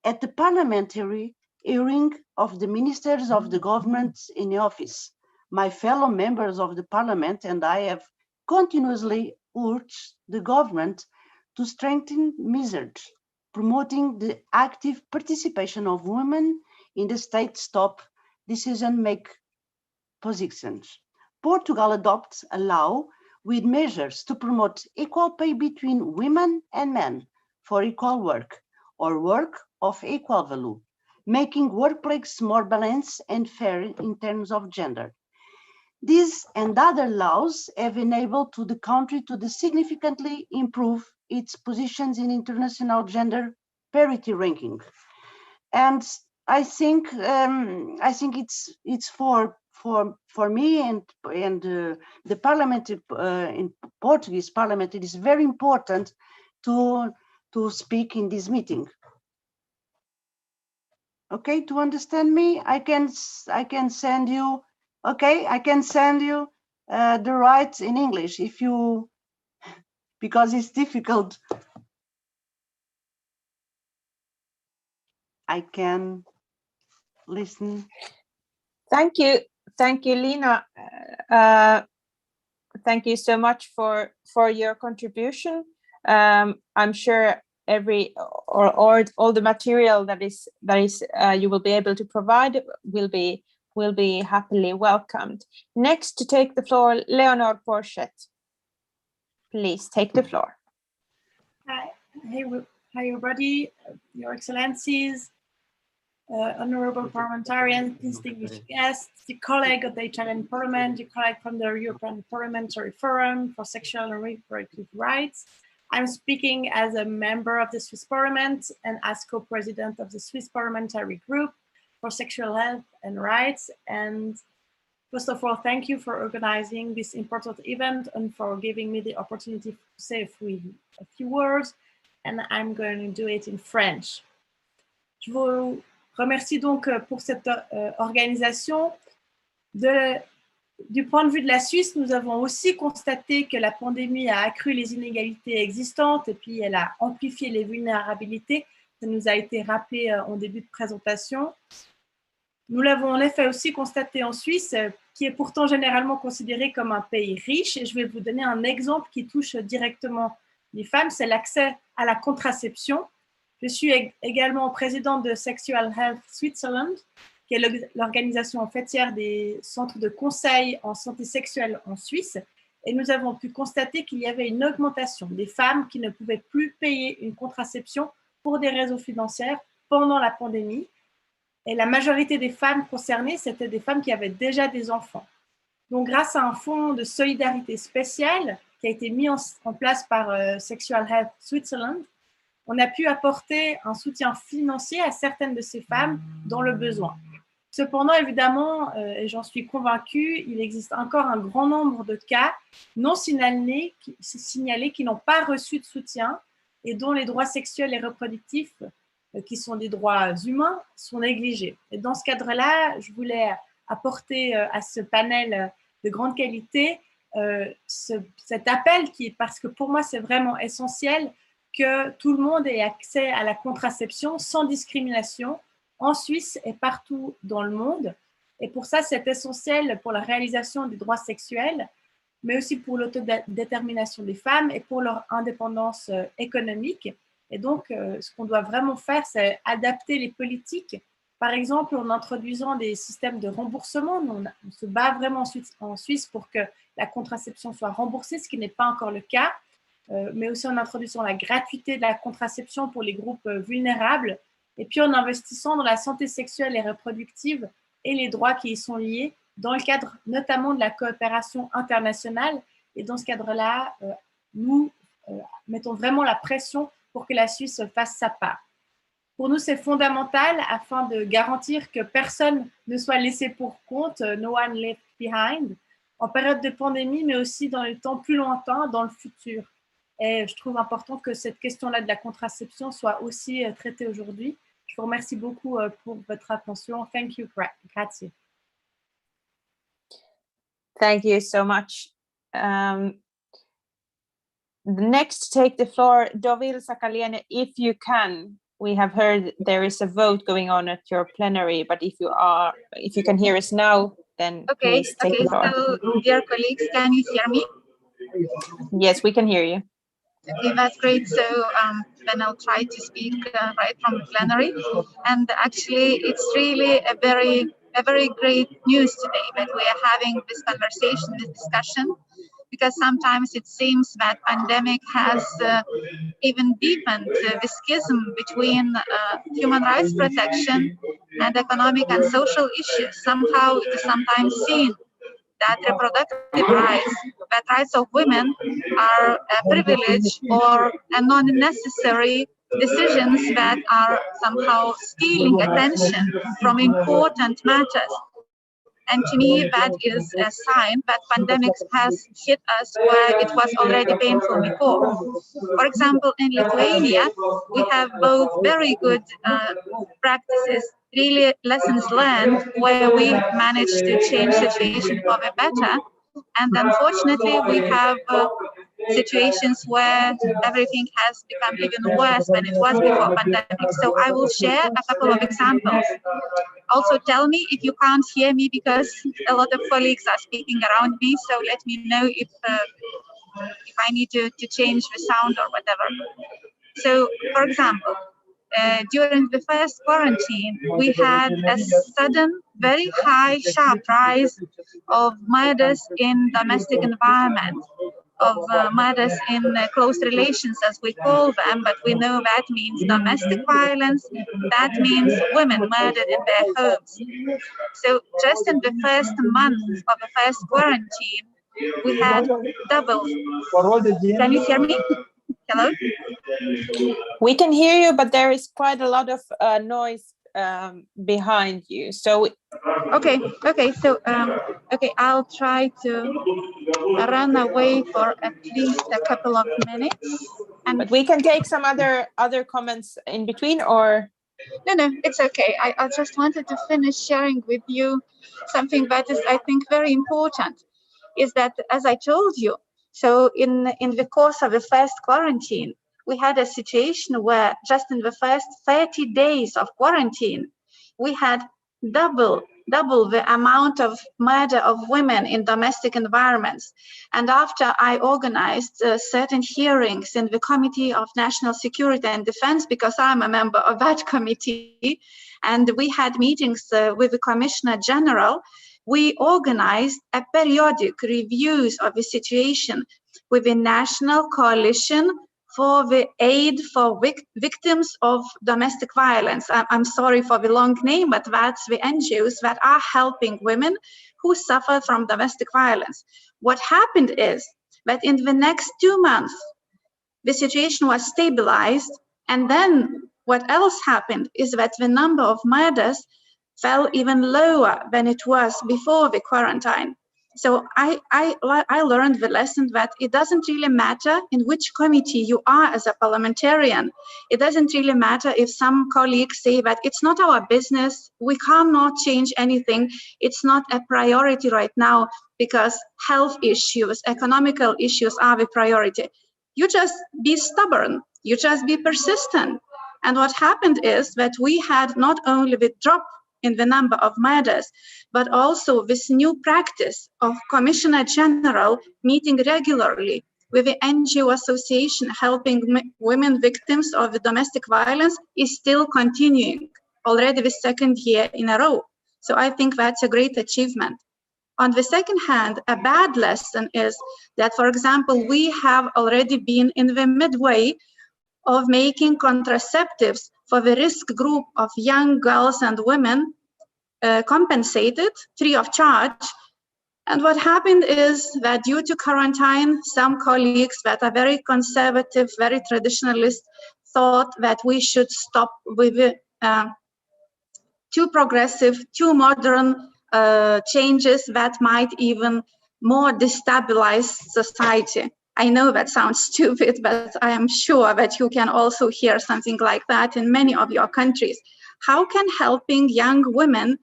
At the parliamentary hearing of the ministers of the government in office, my fellow members of the parliament and I have continuously urged the government to strengthen measures promoting the active participation of women in the state's top decision-making positions. Portugal adopts a law with measures to promote equal pay between women and men for equal work or work of equal value, making workplaces more balanced and fair in terms of gender. These and other laws have enabled the country to significantly improve its positions in international gender parity ranking. And I think it's for me and the parliament in Portuguese parliament, it is very important to speak in this meeting. Okay, to understand me, I can send you. Okay, I can send you the rights in English if you, because it's difficult. I can listen. Thank you, Lina. Thank you so much for your contribution. I'm sure all the material that is you will be able to provide will be happily welcomed. Next to take the floor, Leonor Porchet. Please take the floor. Hi, everybody, Your Excellencies, honorable parliamentarians, distinguished guests, the colleague of the Italian Parliament, the colleague from the European Parliamentary Forum for Sexual and Reproductive Rights. I'm speaking as a member of the Swiss Parliament and as co-president of the Swiss Parliamentary Group for Sexual Health and Rights. And first of all, thank you for organizing this important event and for giving me the opportunity to say a few words. And I'm going to do it in French. Je vous remercie donc pour cette organisation. Du point de vue de la Suisse, nous avons aussi constaté que la pandémie a accru les inégalités existantes et puis elle a amplifié les vulnérabilités. Ça nous a été rappelé en début de présentation. Nous l'avons en effet aussi constaté en Suisse, qui est pourtant généralement considéré comme un pays riche. Et je vais vous donner un exemple qui touche directement les femmes, c'est l'accès à la contraception. Je suis également présidente de Sexual Health Switzerland, qui est l'organisation fêtière des centres de conseil en santé sexuelle en Suisse. Et nous avons pu constater qu'il y avait une augmentation des femmes qui ne pouvaient plus payer une contraception pour des raisons financières pendant la pandémie. Et la majorité des femmes concernées, c'était des femmes qui avaient déjà des enfants. Donc, grâce à un fonds de solidarité spécial qui a été mis en place par Sexual Health Switzerland, on a pu apporter un soutien financier à certaines de ces femmes dans le besoin. Cependant, évidemment, et j'en suis convaincue, il existe encore un grand nombre de cas non signalés qui n'ont pas reçu de soutien et dont les droits sexuels et reproductifs, qui sont des droits humains, sont négligés. Et dans ce cadre-là, je voulais apporter à ce panel de grande qualité cet appel parce que pour moi, c'est vraiment essentiel que tout le monde ait accès à la contraception sans discrimination en Suisse et partout dans le monde. Et pour ça, c'est essentiel pour la réalisation des droits sexuels, mais aussi pour l'autodétermination des femmes et pour leur indépendance économique. Et donc, ce qu'on doit vraiment faire, c'est adapter les politiques Par exemple, en introduisant des systèmes de remboursement, on se bat vraiment en Suisse pour que la contraception soit remboursée, ce qui n'est pas encore le cas, mais aussi en introduisant la gratuité de la contraception pour les groupes vulnérables, et puis en investissant dans la santé sexuelle et reproductive et les droits qui y sont liés, dans le cadre notamment de la coopération internationale. Et dans ce cadre-là, nous mettons vraiment la pression pour que la Suisse fasse sa part. Pour nous, c'est fondamental afin de garantir que personne ne soit laissé pour compte, no one left behind, en période de pandémie, mais aussi dans le temps plus lointain, dans le futur. Et je trouve important que cette question-là de la contraception soit aussi traitée aujourd'hui. Je vous remercie beaucoup pour votre attention. Thank you. Grazie. Thank you so much. Next, take the floor, Dovil Sakaliene, if you can. We have heard there is a vote going on at your plenary, but if you can hear us now, then please take the floor. So, dear colleagues, can you hear me? Yes, we can hear you. Okay, that's great. So then I'll try to speak right from the plenary. And actually, it's really a very great news today that we are having this conversation, this discussion, because sometimes it seems that pandemic has even deepened the schism between human rights protection and economic and social issues. Somehow it is sometimes seen that reproductive rights, that rights of women are a privilege or a non-necessary decisions that are somehow stealing attention from important matters. And to me, that is a sign that pandemic has hit us where it was already painful before. For example, in Lithuania, we have both very good practices, really lessons learned, where we managed to change the situation for the better. And unfortunately, we have situations where everything has become even worse than it was before pandemic. So I will share a couple of examples. Also tell me if you can't hear me, because a lot of colleagues are speaking around me. So let me know if I need to change the sound or whatever. So, for example, during the first quarantine, we had a sudden, very high, sharp rise of murders in domestic environment, of murders in close relations, as we call them, but we know that means domestic violence, that means women murdered in their homes. So just in the first month of the first quarantine, we had double. Can you hear me? Hello? We can hear you, but there is quite a lot of noise behind you. So okay, so I'll try to run away for at least a couple of minutes. But we can take some other comments in between, or no, it's okay. I just wanted to finish sharing with you something that is, I think, very important, is that, as I told you, so in the course of the first quarantine, we had a situation where just in the first 30 days of quarantine, we had double the amount of murder of women in domestic environments. And after I organized certain hearings in the Committee of National Security and Defense, because I'm a member of that committee, and we had meetings with the Commissioner General, we organized a periodic reviews of the situation with the National Coalition for the Aid for Victims of Domestic Violence. I'm sorry for the long name, but that's the NGOs that are helping women who suffer from domestic violence. What happened is that in the next 2 months, the situation was stabilized. And then what else happened is that the number of murders fell even lower than it was before the quarantine. So I learned the lesson that it doesn't really matter in which committee you are as a parliamentarian. It doesn't really matter if some colleagues say that it's not our business, we cannot change anything, it's not a priority right now because health issues, economical issues are the priority. You just be stubborn, you just be persistent. And what happened is that we had not only the drop in the number of murders, but also this new practice of Commissioner General meeting regularly with the NGO association helping women victims of the domestic violence is still continuing. already the second year in a row. So I think that's a great achievement. On the second hand, a bad lesson is that, for example, we have already been in the midway of making contraceptives for the risk group of young girls and women compensated free of charge. And what happened is that due to quarantine, some colleagues that are very conservative, very traditionalist, thought that we should stop with the too progressive, too modern changes that might even more destabilize society. I know that sounds stupid, but I am sure that you can also hear something like that in many of your countries. How can helping young women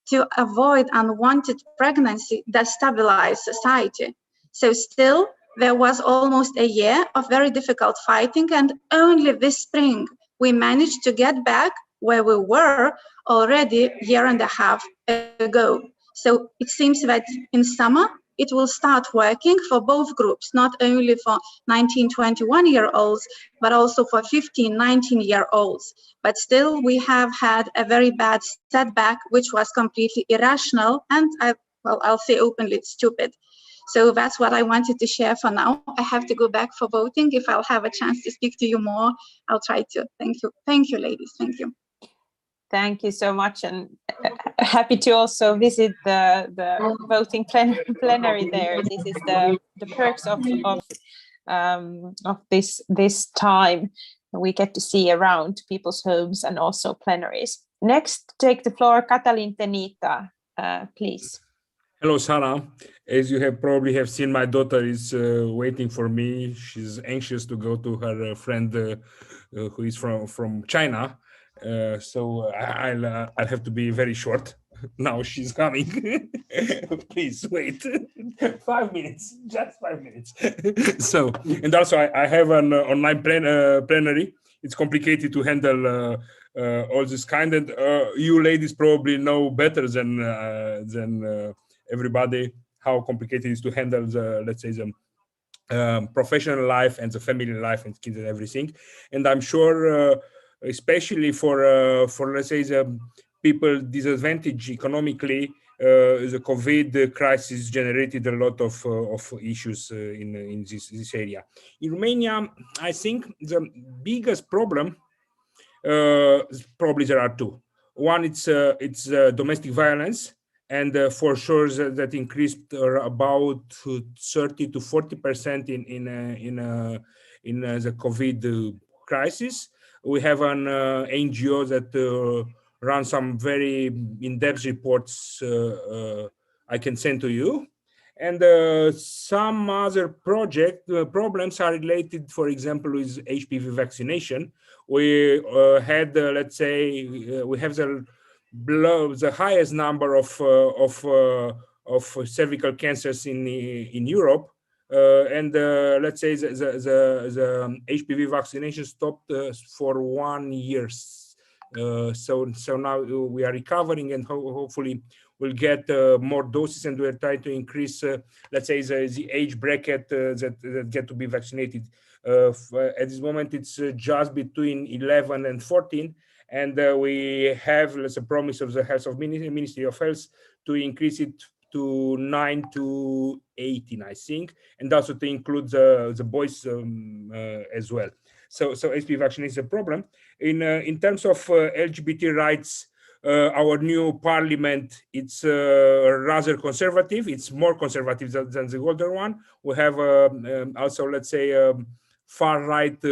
to avoid unwanted pregnancy destabilize society? So still, there was almost a year of very difficult fighting, and only this spring we managed to get back where we were already a year and a half ago. So it seems that in summer, it will start working for both groups, not only for 19, 21-year-olds, but also for 15, 19-year-olds. But still, we have had a very bad setback, which was completely irrational, and I'll say openly, stupid. So that's what I wanted to share for now. I have to go back for voting. If I'll have a chance to speak to you more, I'll try to. Thank you. Thank you, ladies. Thank you. Thank you so much, and happy to also visit the voting plenary there. This is the perks of this time. We get to see around people's homes and also plenaries. Next, take the floor, Katalin Tenita, please. Hello, Sarah. As you have probably have seen, my daughter is waiting for me. She's anxious to go to her friend who is from China. So I'll have to be very short. Now she's coming. Please wait 5 minutes, just 5 minutes. So, and also I have an online plenary. It's complicated to handle all this kind, and you ladies probably know better than everybody how complicated it is to handle the, let's say, the professional life and the family life and kids and everything. And I'm sure, especially for let's say the people disadvantaged economically, the COVID crisis generated a lot of issues in this area. In Romania, I think the biggest problem, probably there are two. One, it's domestic violence, and for sure that increased about 30 to 40% in the COVID crisis. We have an NGO that runs some very in-depth reports I can send to you. And some other problems are related, for example, with Hpv vaccination. We had, let's say, we have the highest number of cervical cancers in Europe, and let's say the Hpv vaccination stopped for 1 year. So now we are recovering, and hopefully we'll get more doses, and we're trying to increase, let's say, the age bracket that get to be vaccinated. At this moment, it's just between 11 and 14. And we have a promise of the Health of Ministry of Health to increase it to 9 to 18, I think, and also to include the boys as well. So HPV vaccination is a problem. In terms of LGBT rights, our new parliament, it's rather conservative. It's more conservative than the older one. We have also, let's say, far-right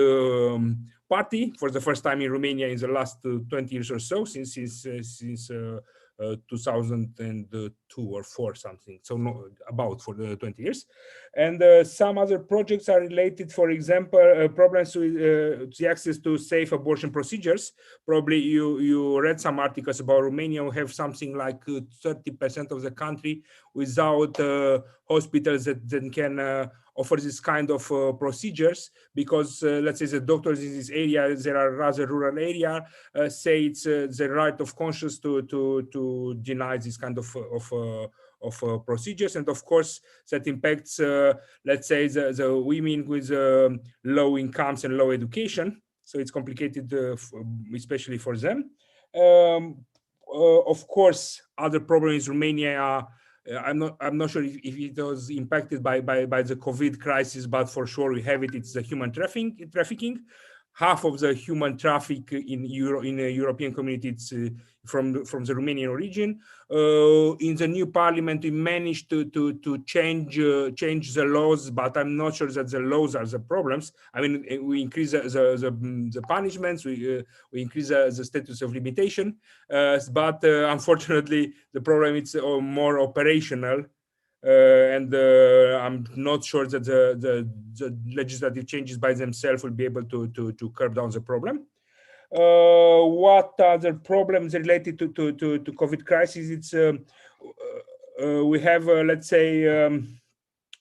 party for the first time in Romania in the last 20 years or so, since 2002 or 4 something, so no, about for the 20 years. And some other projects are related, for example, problems with the access to safe abortion procedures. Probably you read some articles about Romania. We have something like 30% of the country without hospitals that can offer this kind of procedures, because let's say the doctors in this area, there are rather rural area, say it's the right of conscience to deny this kind of procedures. And of course that impacts let's say the women with low incomes and low education, so it's complicated especially for them. Of course, other problems in Romania are, I'm not sure if it was impacted by the COVID crisis, but for sure we have it. It's the human trafficking. Half of the human traffic in the European community, it's from the Romanian origin. In the new parliament, we managed to change the laws, but I'm not sure that the laws are the problems. I mean, we increase the punishments, we increase the status of limitation, but unfortunately, the problem is more operational. And I'm not sure that the legislative changes by themselves will be able to curb down the problem. What are the problems related to COVID crisis? It's we have let's say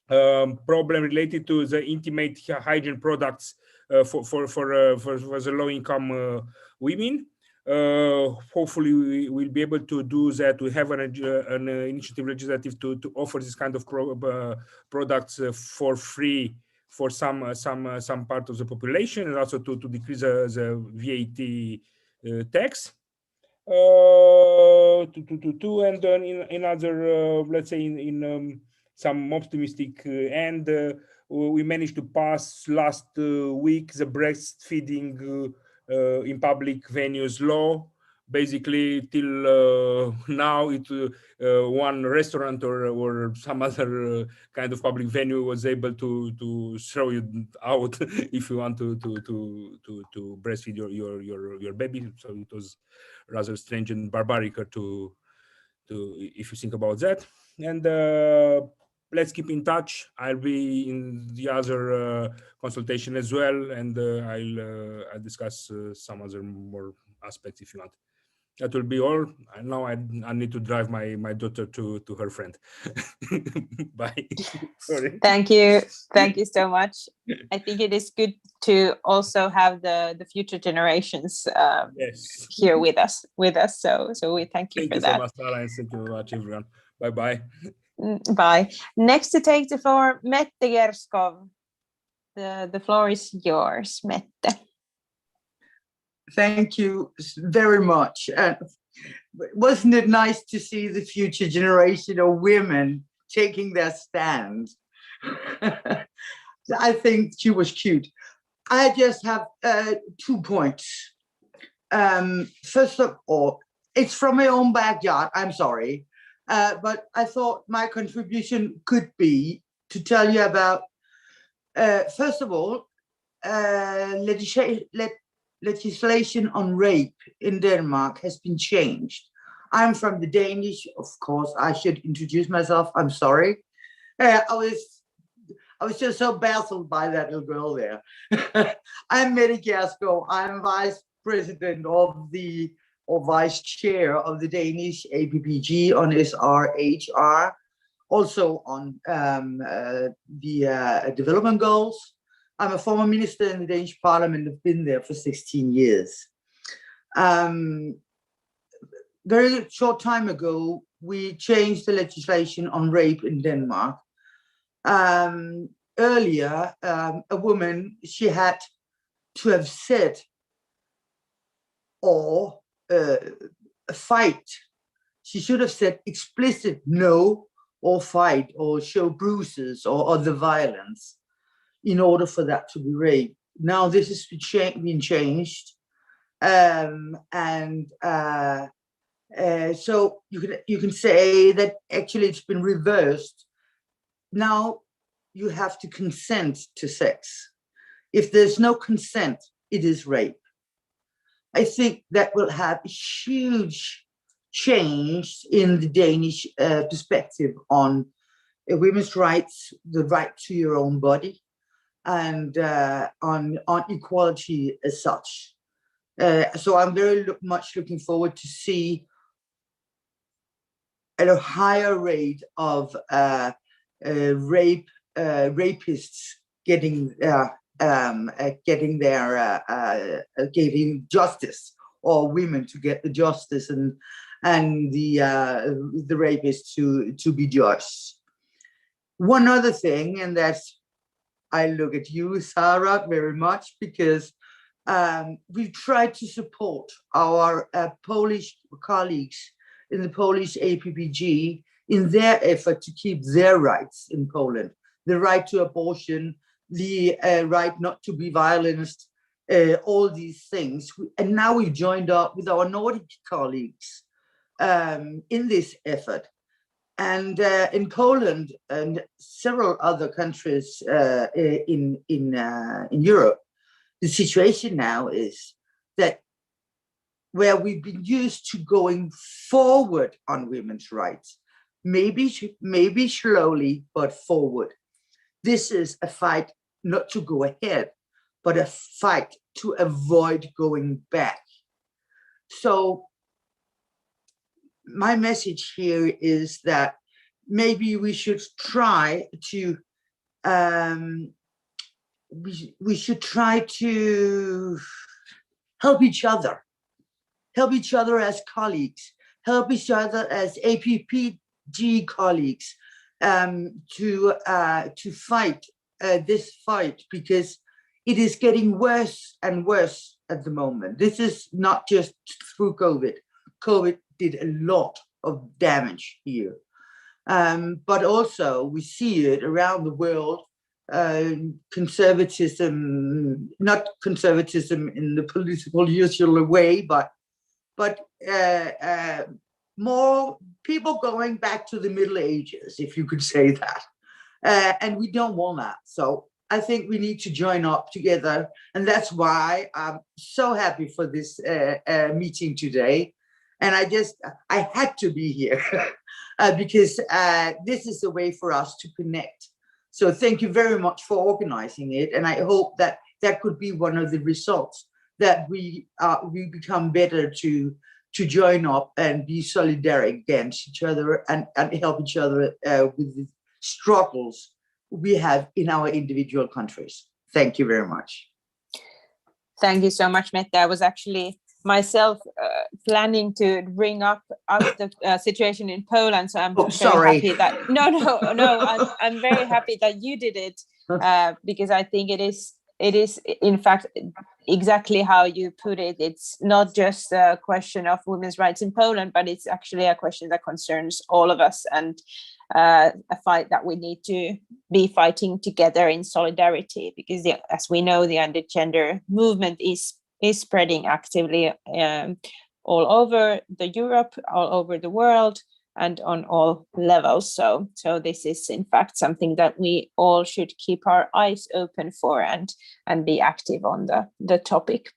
problem related to the intimate hygiene products for the low-income women. Hopefully we will be able to do that. We have an initiative legislative to offer this kind of products for free for some part of the population, and also to decrease the VAT tax. And then in other let's say in some optimistic end, we managed to pass last week the breastfeeding in public venues law. Basically, till now, one restaurant or some other kind of public venue was able to throw you out if you want to breastfeed your baby. So it was rather strange and barbaric to if you think about that. And let's keep in touch. I'll be in the other consultation as well, and I'll discuss some other more aspects if you want. That will be all. Now I need to drive my daughter to her friend. Bye. Sorry. Thank you so much. I think it is good to also have the future generations yes. here with us. So we thank you for that. So much, Sarah, and thank you very much, everyone. Bye. Bye. Next to take the floor, Mette Gerskov. The floor is yours, Mette. Thank you very much. Wasn't it nice to see the future generation of women taking their stand? I think she was cute. I just have 2 points. First of all, it's from my own backyard, I'm sorry. But I thought my contribution could be to tell you about, first of all, legislation on rape in Denmark has been changed. I'm from the Danish, of course, I should introduce myself, I'm sorry. I was just so baffled by that little girl there. I'm Mette Gerskov, I'm vice president or vice chair of the Danish APPG on SRHR, also on the development goals. I'm a former minister in the Danish Parliament. I've been there for 16 years. Very short time ago, we changed the legislation on rape in Denmark. Earlier, a woman, she had to have said or fight. She should have said explicit no or fight or show bruises or other violence in order for that to be rape. Now this has been changed, so you can say that actually it's been reversed. Now you have to consent to sex. If there's no consent, it is rape. I think that will have a huge change in the Danish perspective on women's rights, the right to your own body, and on equality as such. So I'm very much looking forward to see at a higher rate of rapists getting justice, or women to get the justice, and the rapists to be judged. One other thing, and that's, I look at you, Sarah, very much, because we've tried to support our Polish colleagues in the Polish APPG in their effort to keep their rights in Poland, the right to abortion, the right not to be violenced, all these things. And now we've joined up with our Nordic colleagues in this effort. And in Poland and several other countries in Europe, the situation now is that where we've been used to going forward on women's rights, maybe slowly, but forward. This is a fight not to go ahead, but a fight to avoid going back. So my message here is that maybe we should try to we should try to help each other as colleagues, help each other as APPG colleagues to fight this fight, because it is getting worse and worse at the moment. This is not just through COVID. COVID did a lot of damage here. But also we see it around the world, conservatism, not conservatism in the political usual way, but more people going back to the Middle Ages, if you could say that. And we don't want that. So I think we need to join up together. And that's why I'm so happy for this meeting today. And I had to be here because this is a way for us to connect. So thank you very much for organizing it. And I hope that that could be one of the results, that we become better to join up and be solidary against each other and help each other with the struggles we have in our individual countries. Thank you very much. Thank you so much, Mette. I was actually myself planning to bring up the situation in Poland, so I'm very happy that I'm very happy that you did it, because I think it is in fact exactly how you put it. It's not just a question of women's rights in Poland, but it's actually a question that concerns all of us, and a fight that we need to be fighting together in solidarity, because as we know, the anti-gender movement is spreading actively all over Europe, all over the world, and on all levels. So this is in fact something that we all should keep our eyes open for and be active on the topic.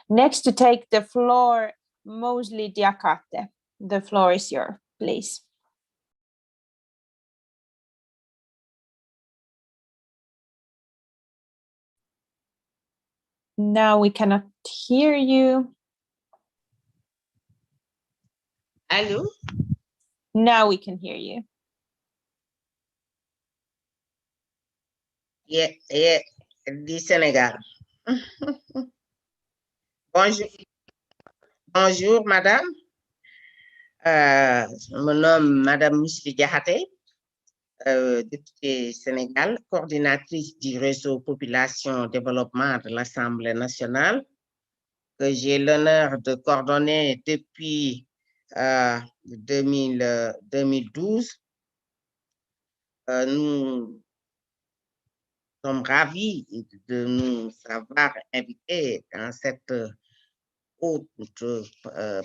Next to take the floor, Mosley Diakate. The floor is yours, please. Now we cannot hear you. Hello? Now we can hear you. Yeah, du Sénégal. Bonjour, madame. Je me nomme Madame Mousli Diakhaté, députée Sénégal, coordinatrice du réseau Population Développement de l'Assemblée nationale, que j'ai l'honneur de coordonner depuis 2012. Nous sommes ravis de nous avoir invités dans cette haute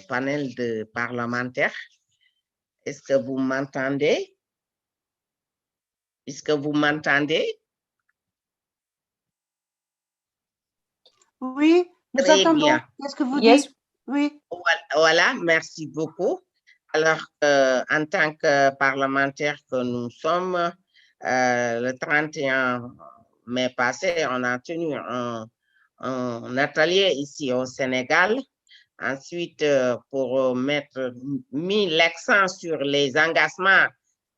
panel de parlementaires. Est-ce que vous m'entendez? Est-ce que vous m'entendez? Oui, nous Très entendons. bien. Qu'est-ce que vous dites? Oui. Voilà, merci beaucoup. Alors, en tant que parlementaire que nous sommes, le 31 mai passé, on a tenu un atelier ici au Sénégal. Ensuite, pour mis l'accent sur les engagements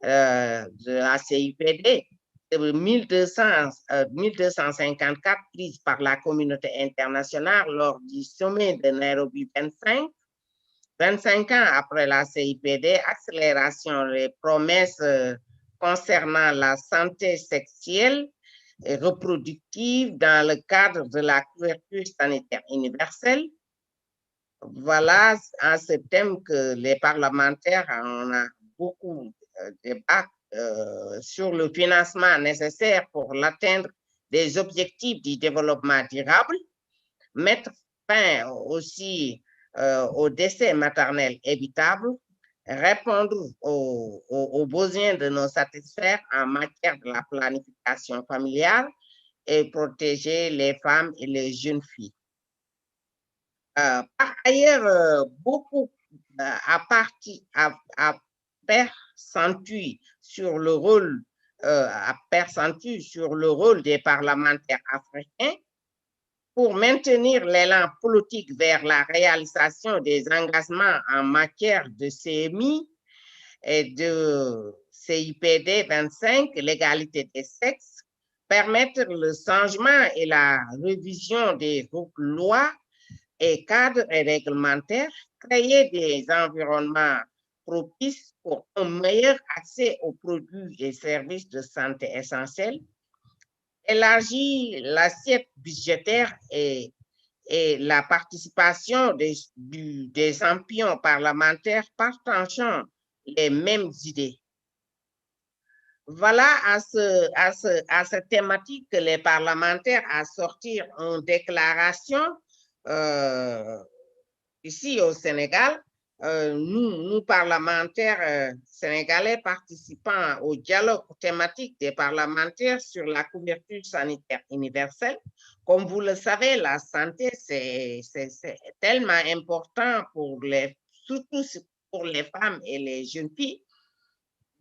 de la CIPD, 1254 prises par la communauté internationale lors du sommet de Nairobi 25 ans après la CIPD, accélération des promesses concernant la santé sexuelle, et reproductive dans le cadre de la couverture sanitaire universelle. Voilà un ce thème que les parlementaires ont beaucoup débat sur le financement nécessaire pour l'atteindre des objectifs du développement durable, mettre fin aussi aux décès maternels évitables, répondre aux besoins de nos satisfaire en matière de la planification familiale et protéger les femmes et les jeunes filles. Par ailleurs, beaucoup accentue sur le rôle des parlementaires africains pour maintenir l'élan politique vers la réalisation des engagements en matière de CMI et de CIPD 25, l'égalité des sexes, permettre le changement et la révision des lois et cadres et réglementaires, créer des environnements propices pour un meilleur accès aux produits et services de santé essentiels, élargir l'assiette budgétaire et la participation des champions parlementaires partageant les mêmes idées. Voilà à cette thématique que les parlementaires à sortir une déclaration ici au Sénégal. Nous parlementaires sénégalais participant au dialogue thématique des parlementaires sur la couverture sanitaire universelle. Comme vous le savez, la santé, c'est tellement important surtout pour les femmes et les jeunes filles.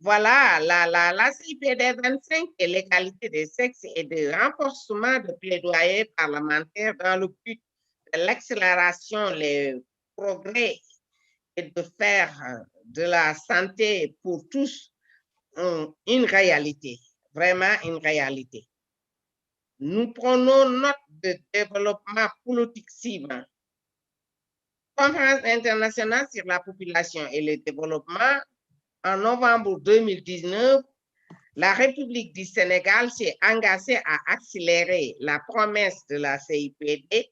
Voilà, la CIPD 25 et l'égalité des sexes et de renforcement de plaidoyer parlementaire dans le but de l'accélération, les progrès et de faire de la santé pour tous une réalité, vraiment une réalité. Nous prenons note de développement politique suivant. Conférence internationale sur la population et le développement. En novembre 2019, la République du Sénégal s'est engagée à accélérer la promesse de la CIPD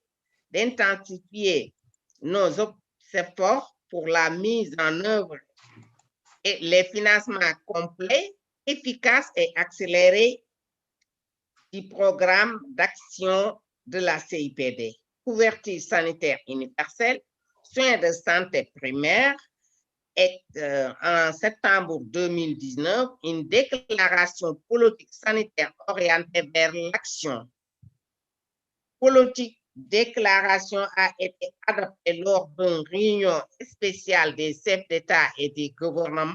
d'intensifier nos efforts pour la mise en œuvre et les financements complets, efficaces et accélérés du programme d'action de la CIPD. Couverture sanitaire universelle, soins de santé primaire, et en septembre 2019, une déclaration politique sanitaire orientée vers l'action. Politique déclaration a été adoptée lors d'une réunion spéciale des chefs d'État et des gouvernements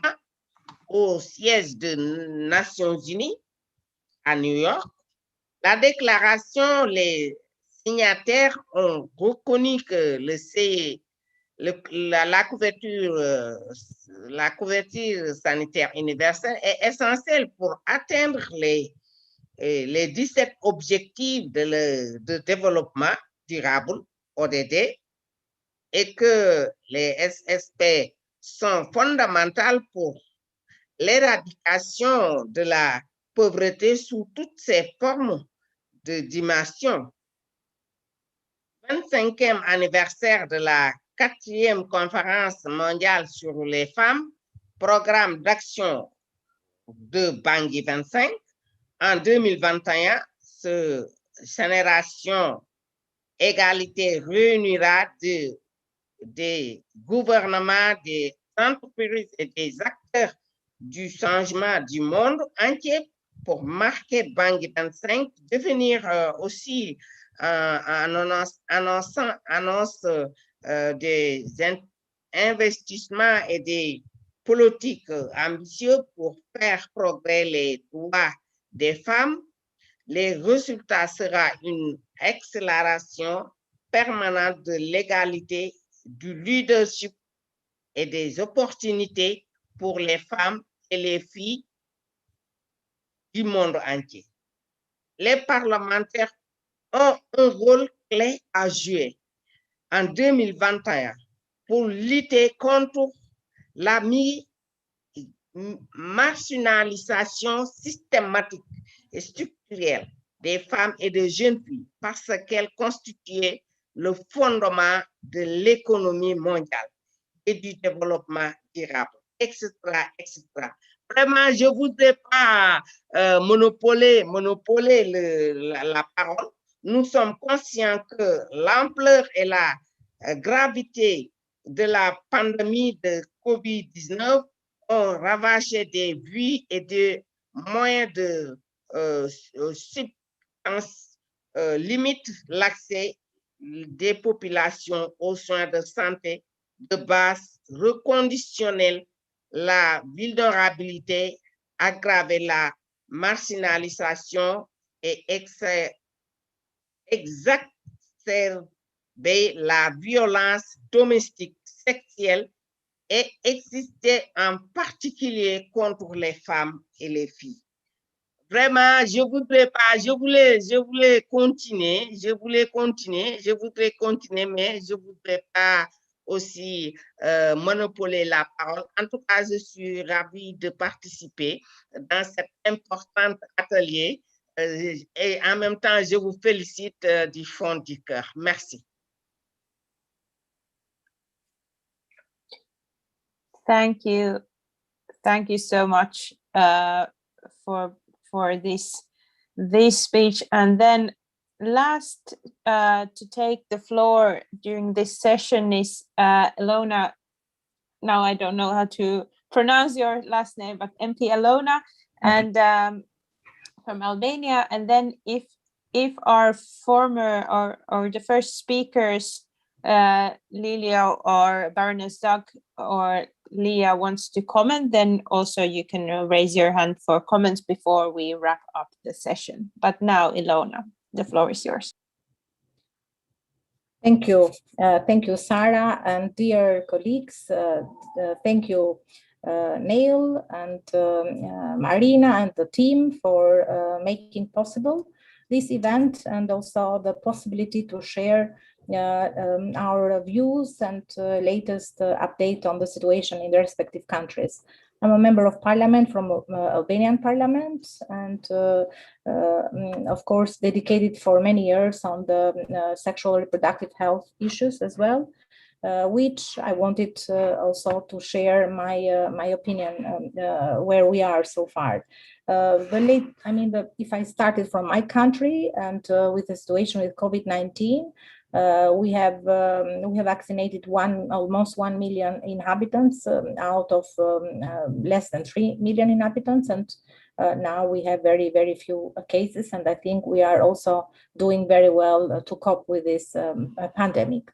au siège des Nations Unies à New York. La déclaration, les signataires ont reconnu que la couverture sanitaire universelle est essentielle pour atteindre les 17 objectifs de développement durable, ODD, et que les SSP sont fondamentales pour l'éradication de la pauvreté sous toutes ses formes de dimension. 25e anniversaire de la 4e conférence mondiale sur les femmes, programme d'action de Bangui 25. En 2021, cette génération égalité réunira des gouvernements, des entreprises et des acteurs du changement du monde entier pour marquer Bangui 25, devenir aussi annonce des investissements et des politiques ambitieux pour faire progresser les droits des femmes. Les résultats sera une accélération permanente de l'égalité, du leadership et des opportunités pour les femmes et les filles du monde entier. Les parlementaires ont un rôle clé à jouer en 2021 pour lutter contre la marginalisation systématique et structurelle des femmes et des jeunes filles parce qu'elles constituaient le fondement de l'économie mondiale et du développement durable, etc., etc. Vraiment, je ne voudrais pas monopoler la parole. Nous sommes conscients que l'ampleur et la gravité de la pandémie de COVID-19 ont ravagé des vies et des moyens de subsistance, limitent l'accès des populations aux soins de santé de base, reconditionnent la vulnérabilité, aggravent la marginalisation et exacerbent la violence domestique sexuelle et existait en particulier contre les femmes et les filles. Vraiment, je voudrais pas, je voulais continuer, mais je voudrais pas aussi monopoler la parole. En tout cas, je suis ravie de participer dans cet important atelier et en même temps, je vous félicite du fond du cœur. Merci. Thank you so much for this speech. And then last to take the floor during this session is Ilona. Now I don't know how to pronounce your last name, but MP Ilona, and from Albania. And then if our former or the first speakers, Lilia or Baroness Zag or Leah wants to comment, then also you can raise your hand for comments before we wrap up the session. But now, Ilona, the floor is yours. Thank you. Thank you, Sarah, and dear colleagues. Thank you, Neil and Marina and the team for making possible this event and also the possibility to share our views and latest update on the situation in the respective countries. I'm a member of parliament from Albanian parliament and of course dedicated for many years on the sexual reproductive health issues as well, which I wanted also to share my opinion where we are so far. If I started from my country and with the situation with COVID-19, we have vaccinated almost 1 million inhabitants out of less than 3 million inhabitants, and now we have very, very few cases, and I think we are also doing very well to cope with this pandemic.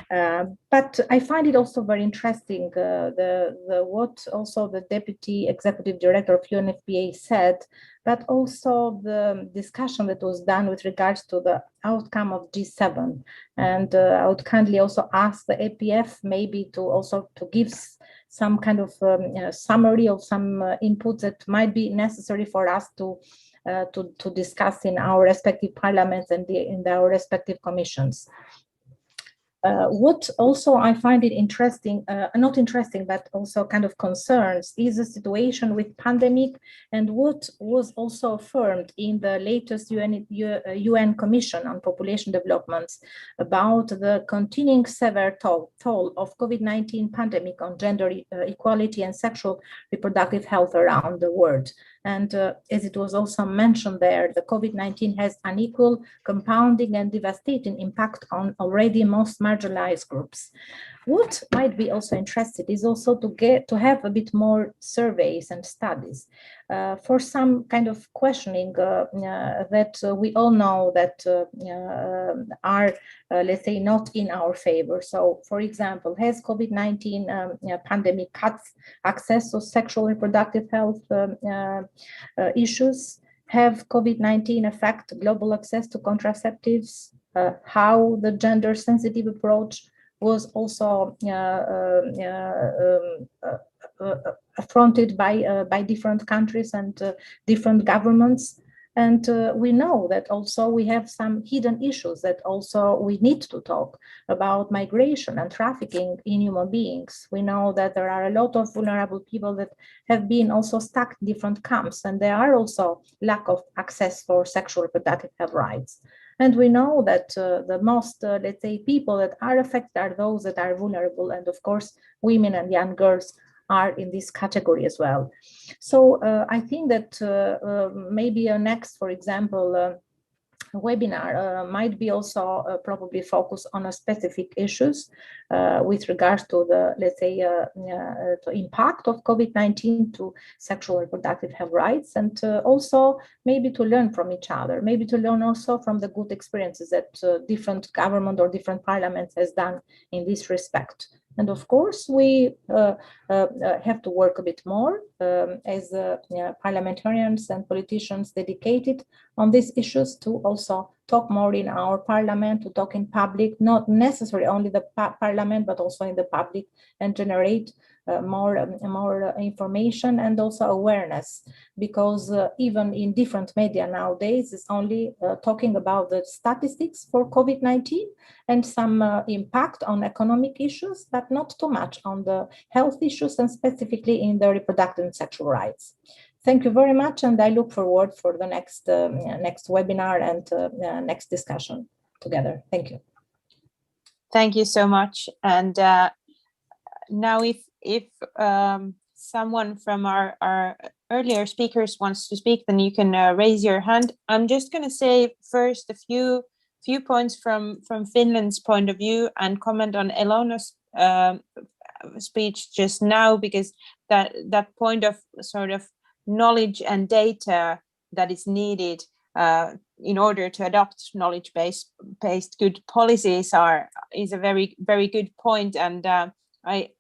But I find it also very interesting what also the Deputy Executive Director of UNFPA said, but also the discussion that was done with regards to the outcome of G7. And I would kindly also ask the APF maybe to give some kind of summary of some input that might be necessary for us to discuss in our respective parliaments and in our respective commissions. What also I find it interesting, not interesting, but also kind of concerns is the situation with pandemic and what was also affirmed in the latest UN Commission on Population Developments about the continuing severe toll of COVID-19 pandemic on gender equality and sexual reproductive health around the world. And as it was also mentioned there, the COVID-19 has unequal, compounding and devastating impact on already most marginalized groups. What might be also interested is also to have a bit more surveys and studies for some kind of questioning that we all know that are, let's say, not in our favor. So, for example, has COVID-19 pandemic cut access to sexual reproductive health issues? Have COVID-19 affect global access to contraceptives? How the gender-sensitive approach was also affronted by different countries and different governments. And we know that also we have some hidden issues that also we need to talk about: migration and trafficking in human beings. We know that there are a lot of vulnerable people that have been also stuck in different camps, and there are also lack of access for sexual reproductive health rights. And we know that the most, let's say, people that are affected are those that are vulnerable. And of course, women and young girls are in this category as well. So I think that maybe a next, for example, webinar might be also probably focused on a specific issues with regards to the, let's say, the impact of COVID-19 to sexual and reproductive health rights, and also maybe to learn from each other, maybe to learn also from the good experiences that different government or different parliaments has done in this respect. And of course, we have to work a bit more as parliamentarians and politicians dedicated on these issues, to also talk more in our parliament, to talk in public, not necessarily only the parliament, but also in the public, and generate more information and also awareness, because even in different media nowadays is only talking about the statistics for COVID-19 and some impact on economic issues, but not too much on the health issues, and specifically in the reproductive and sexual rights. Thank you very much, and I look forward for the next webinar and next discussion together. Thank you. Thank you so much. And now if someone from our earlier speakers wants to speak, then you can raise your hand. I'm just going to say first a few points from Finland's point of view and comment on Elona's speech just now, because that point of sort of knowledge and data that is needed in order to adopt knowledge-based good policies is a very, very good point. And I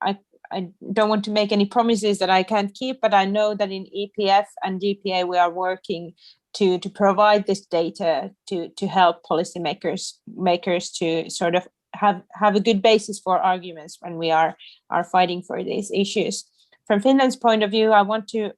don't want to make any promises that I can't keep, but I know that in EPF and GPA we are working to provide this data to help policymakers to sort of have a good basis for arguments when we are fighting for these issues. From Finland's point of view, I want to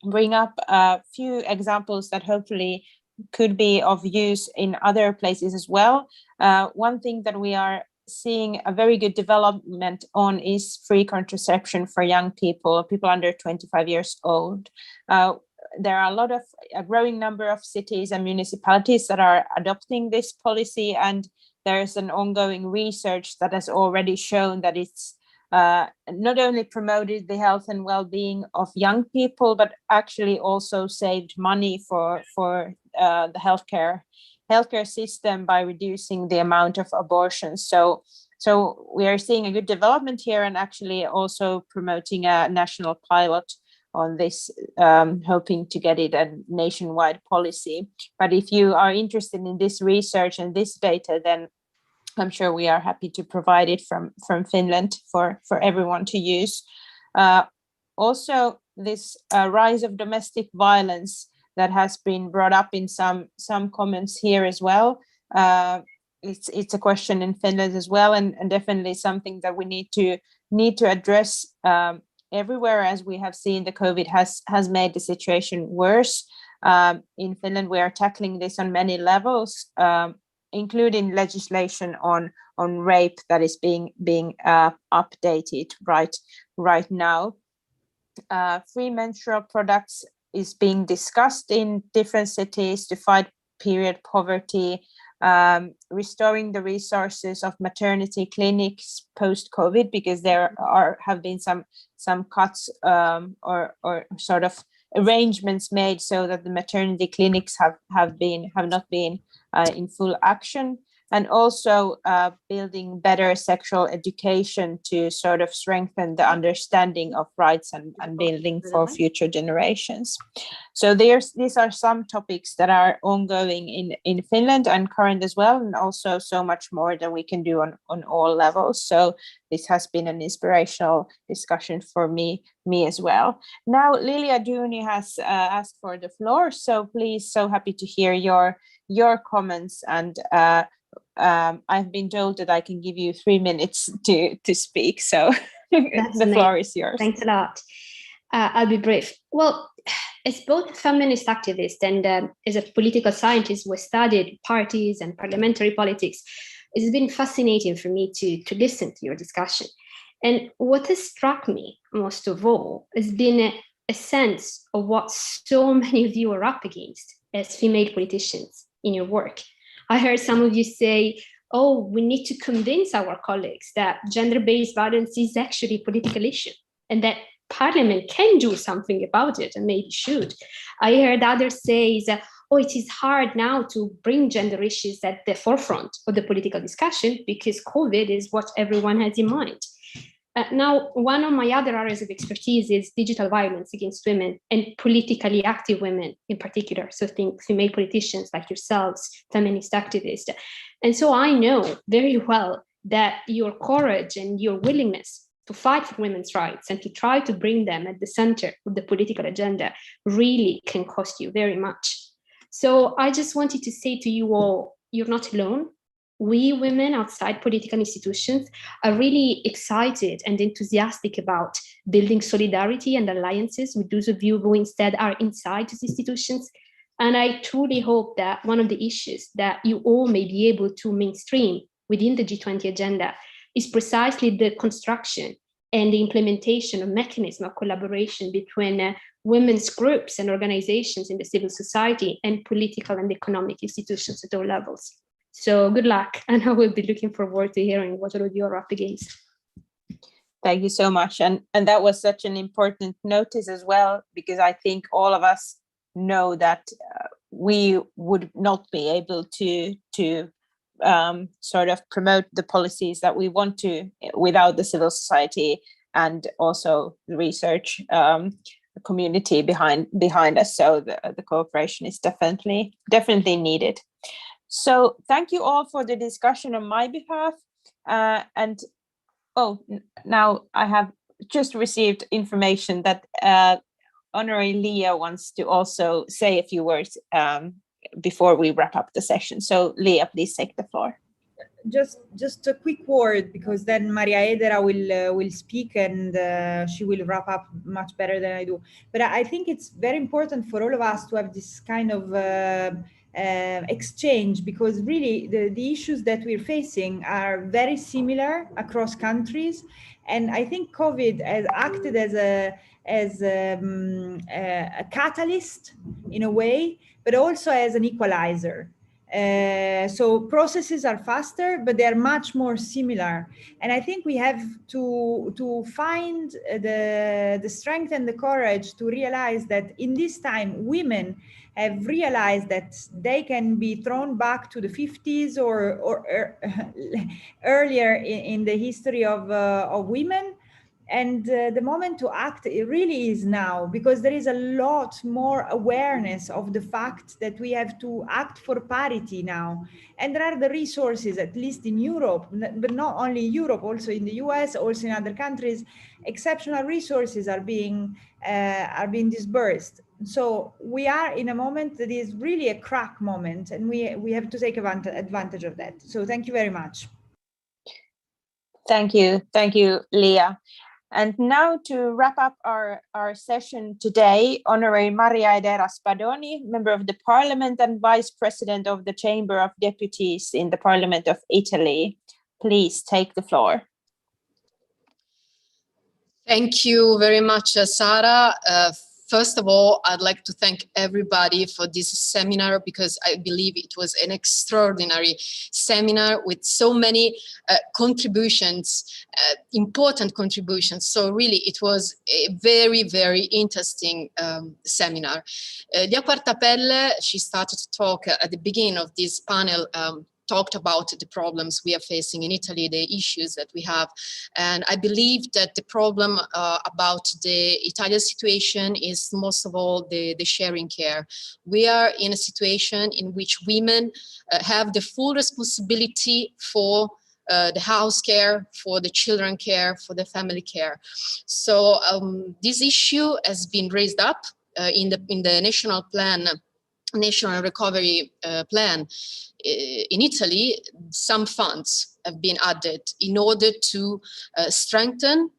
bring up a few examples that hopefully could be of use in other places as well. One thing that we are seeing a very good development on is free contraception for young people under 25 years old. There are a growing number of cities and municipalities that are adopting this policy, and there's an ongoing research that has already shown that it's not only promoted the health and well-being of young people, but actually also saved money for the healthcare system by reducing the amount of abortions. So we are seeing a good development here, and actually also promoting a national pilot on this, hoping to get it a nationwide policy. But if you are interested in this research and this data, then I'm sure we are happy to provide it from Finland for everyone to use. Also, this rise of domestic violence that has been brought up in some comments here as well. It's a question in Finland as well, and definitely something that we need to address everywhere, as we have seen the COVID has made the situation worse. In Finland, we are tackling this on many levels, including legislation on rape that is being updated right now. Free menstrual products is being discussed in different cities to fight period poverty, restoring the resources of maternity clinics post-COVID, because there have been some cuts or sort of arrangements made so that the maternity clinics have not been in full action, and also building better sexual education to sort of strengthen the understanding of rights and building for future generations. So these are some topics that are ongoing in Finland and current as well, and also so much more that we can do on all levels. So this has been an inspirational discussion for me as well. Now Lilia Duni has asked for the floor, so please, so happy to hear your comments, and I've been told that I can give you 3 minutes to speak, so the floor is yours. Thanks a lot. I'll be brief. Well, As both a feminist activist and as a political scientist who studied parties and parliamentary politics, it's been fascinating for me to listen to your discussion. And what has struck me most of all has been a sense of what so many of you are up against as female politicians in your work. I heard some of you say, oh, we need to convince our colleagues that gender-based violence is actually a political issue and that Parliament can do something about it and maybe should. I heard others say that, oh, it is hard now to bring gender issues at the forefront of the political discussion because COVID is what everyone has in mind. Now, one of my other areas of expertise is digital violence against women and politically active women in particular. So think female politicians like yourselves, feminist activists. And so I know very well that your courage and your willingness to fight for women's rights and to try to bring them at the center of the political agenda really can cost you very much. So I just wanted to say to you all, you're not alone. We women outside political institutions are really excited and enthusiastic about building solidarity and alliances with those of you who instead are inside these institutions. And I truly hope that one of the issues that you all may be able to mainstream within the G20 agenda is precisely the construction and the implementation of mechanisms of collaboration between women's groups and organizations in the civil society and political and economic institutions at all levels. So good luck, and I will be looking forward to hearing what all of you are up against. Thank you so much. And that was such an important notice as well, because I think all of us know that we would not be able to sort of promote the policies that we want to without the civil society and also the research community behind us. So the cooperation is definitely needed. So thank you all for the discussion on my behalf. Now I have just received information that Honorary Leah wants to also say a few words before we wrap up the session. So Leah, please take the floor. Just a quick word, because then Maria Edera will speak and she will wrap up much better than I do. But I think it's very important for all of us to have this kind of exchange, because really the issues that we're facing are very similar across countries. And I think COVID has acted as a catalyst in a way, but also as an equalizer. So processes are faster, but they're much more similar. And I think we have to find the strength and the courage to realize that in this time, women have realized that they can be thrown back to the 50s or earlier in the history of women. And the moment to act, it really is now, because there is a lot more awareness of the fact that we have to act for parity now. And there are the resources, at least in Europe, but not only in Europe, also in the US, also in other countries, exceptional resources are being disbursed. So we are in a moment that is really a crack moment, and we have to take advantage of that. So thank you very much. Thank you, Leah. And now to wrap up our session today, Honorary Maria Edera Spadoni, Member of the Parliament and Vice President of the Chamber of Deputies in the Parliament of Italy. Please take the floor. Thank you very much, Sara. First of all, I'd like to thank everybody for this seminar, because I believe it was an extraordinary seminar with so many contributions, important contributions. So really, it was a very, very interesting seminar. Lia Quartapelle, she started to talk at the beginning of this panel, talked about the problems we are facing in Italy, the issues that we have. And I believe that the problem about the Italian situation is most of all the sharing care. We are in a situation in which women have the full responsibility for the house care, for the children care, for the family care. So this issue has been raised up in the national plan, National Recovery Plan. In Italy, some funds have been added in order to strengthen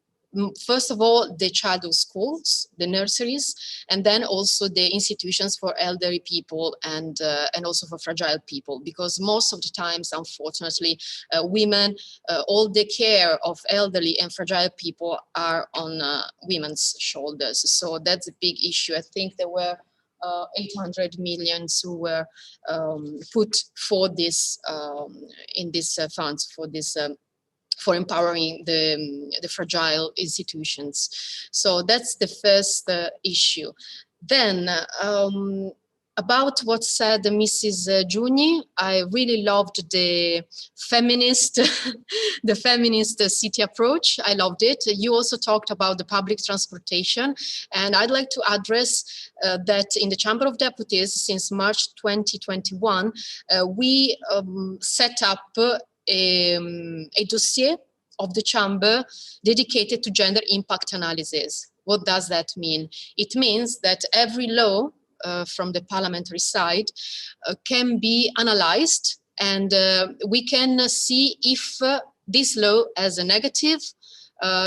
first of all, the childhood schools, the nurseries, and then also the institutions for elderly people and also for fragile people, because most of the times, unfortunately, women, all the care of elderly and fragile people are on women's shoulders. So that's a big issue. I think there were 800 million who were put for this in these funds for this for empowering the fragile institutions. So that's the first issue. Then about what said Mrs. Giugni, I really loved the feminist, the feminist city approach. I loved it. You also talked about the public transportation, and I'd like to address that in the Chamber of Deputies since March 2021, we set up a dossier of the chamber dedicated to gender impact analysis. What does that mean? It means that every law from the parliamentary side can be analyzed, and we can see if this law has a negative,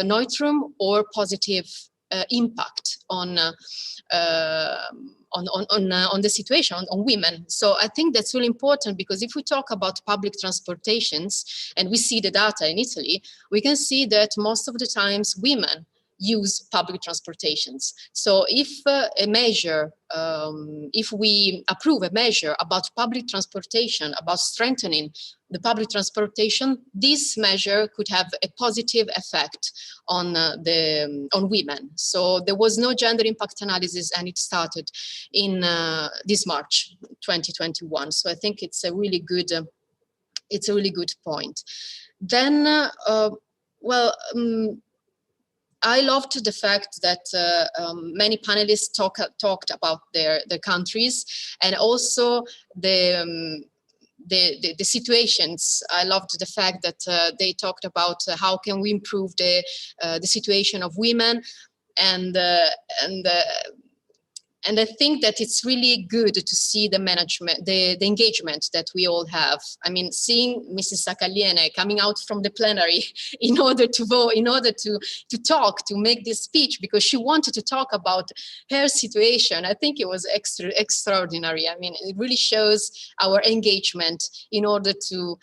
neutral, or positive impact on the situation on women. So I think that's really important, because if we talk about public transportations and we see the data in Italy, we can see that most of the times women use public transportations. So if a measure, if we approve a measure about public transportation, about strengthening the public transportation, this measure could have a positive effect on women. So there was no gender impact analysis, and it started in this March 2021. So I think it's a really good point. Then, I loved the fact that many panelists talked about their countries, and also the situations. I loved the fact that they talked about how can we improve the situation of women, and I think that it's really good to see the management, the engagement that we all have. I mean, seeing Mrs. Saccagliene coming out from the plenary in order to vote, in order to talk, to make this speech, because she wanted to talk about her situation. I think it was extraordinary. I mean, it really shows our engagement in order to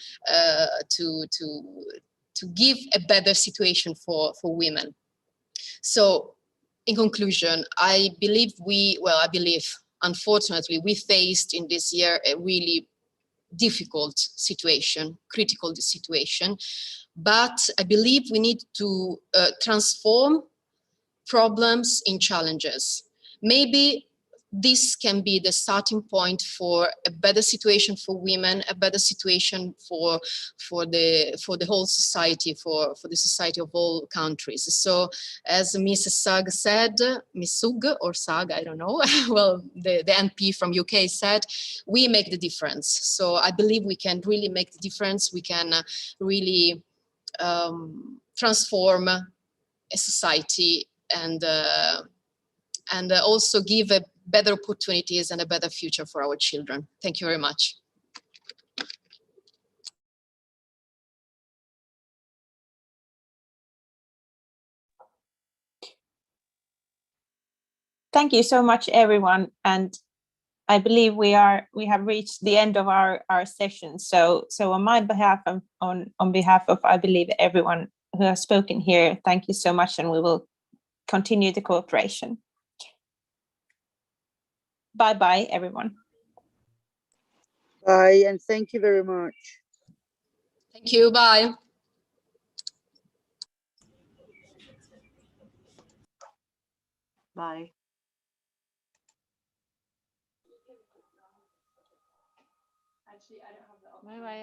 give a better situation for women. So, in conclusion, I believe unfortunately, we faced in this year a really difficult situation, critical situation, but I believe we need to transform problems in challenges. Maybe this can be the starting point for a better situation for women, a better situation for the whole society, for the society of all countries. So, as Mrs. Sug said, Miss Sug or Sag, I don't know. Well, the MP from UK said, we make the difference. So I believe we can really make the difference. We can really transform a society and also give better opportunities and a better future for our children. Thank you very much. Thank you so much, everyone. And I believe we have reached the end of our session. So on my behalf, on behalf of, I believe, everyone who has spoken here, thank you so much, and we will continue the cooperation. Bye-bye, everyone. Bye, and thank you very much. Thank you, bye. Bye. Bye-bye.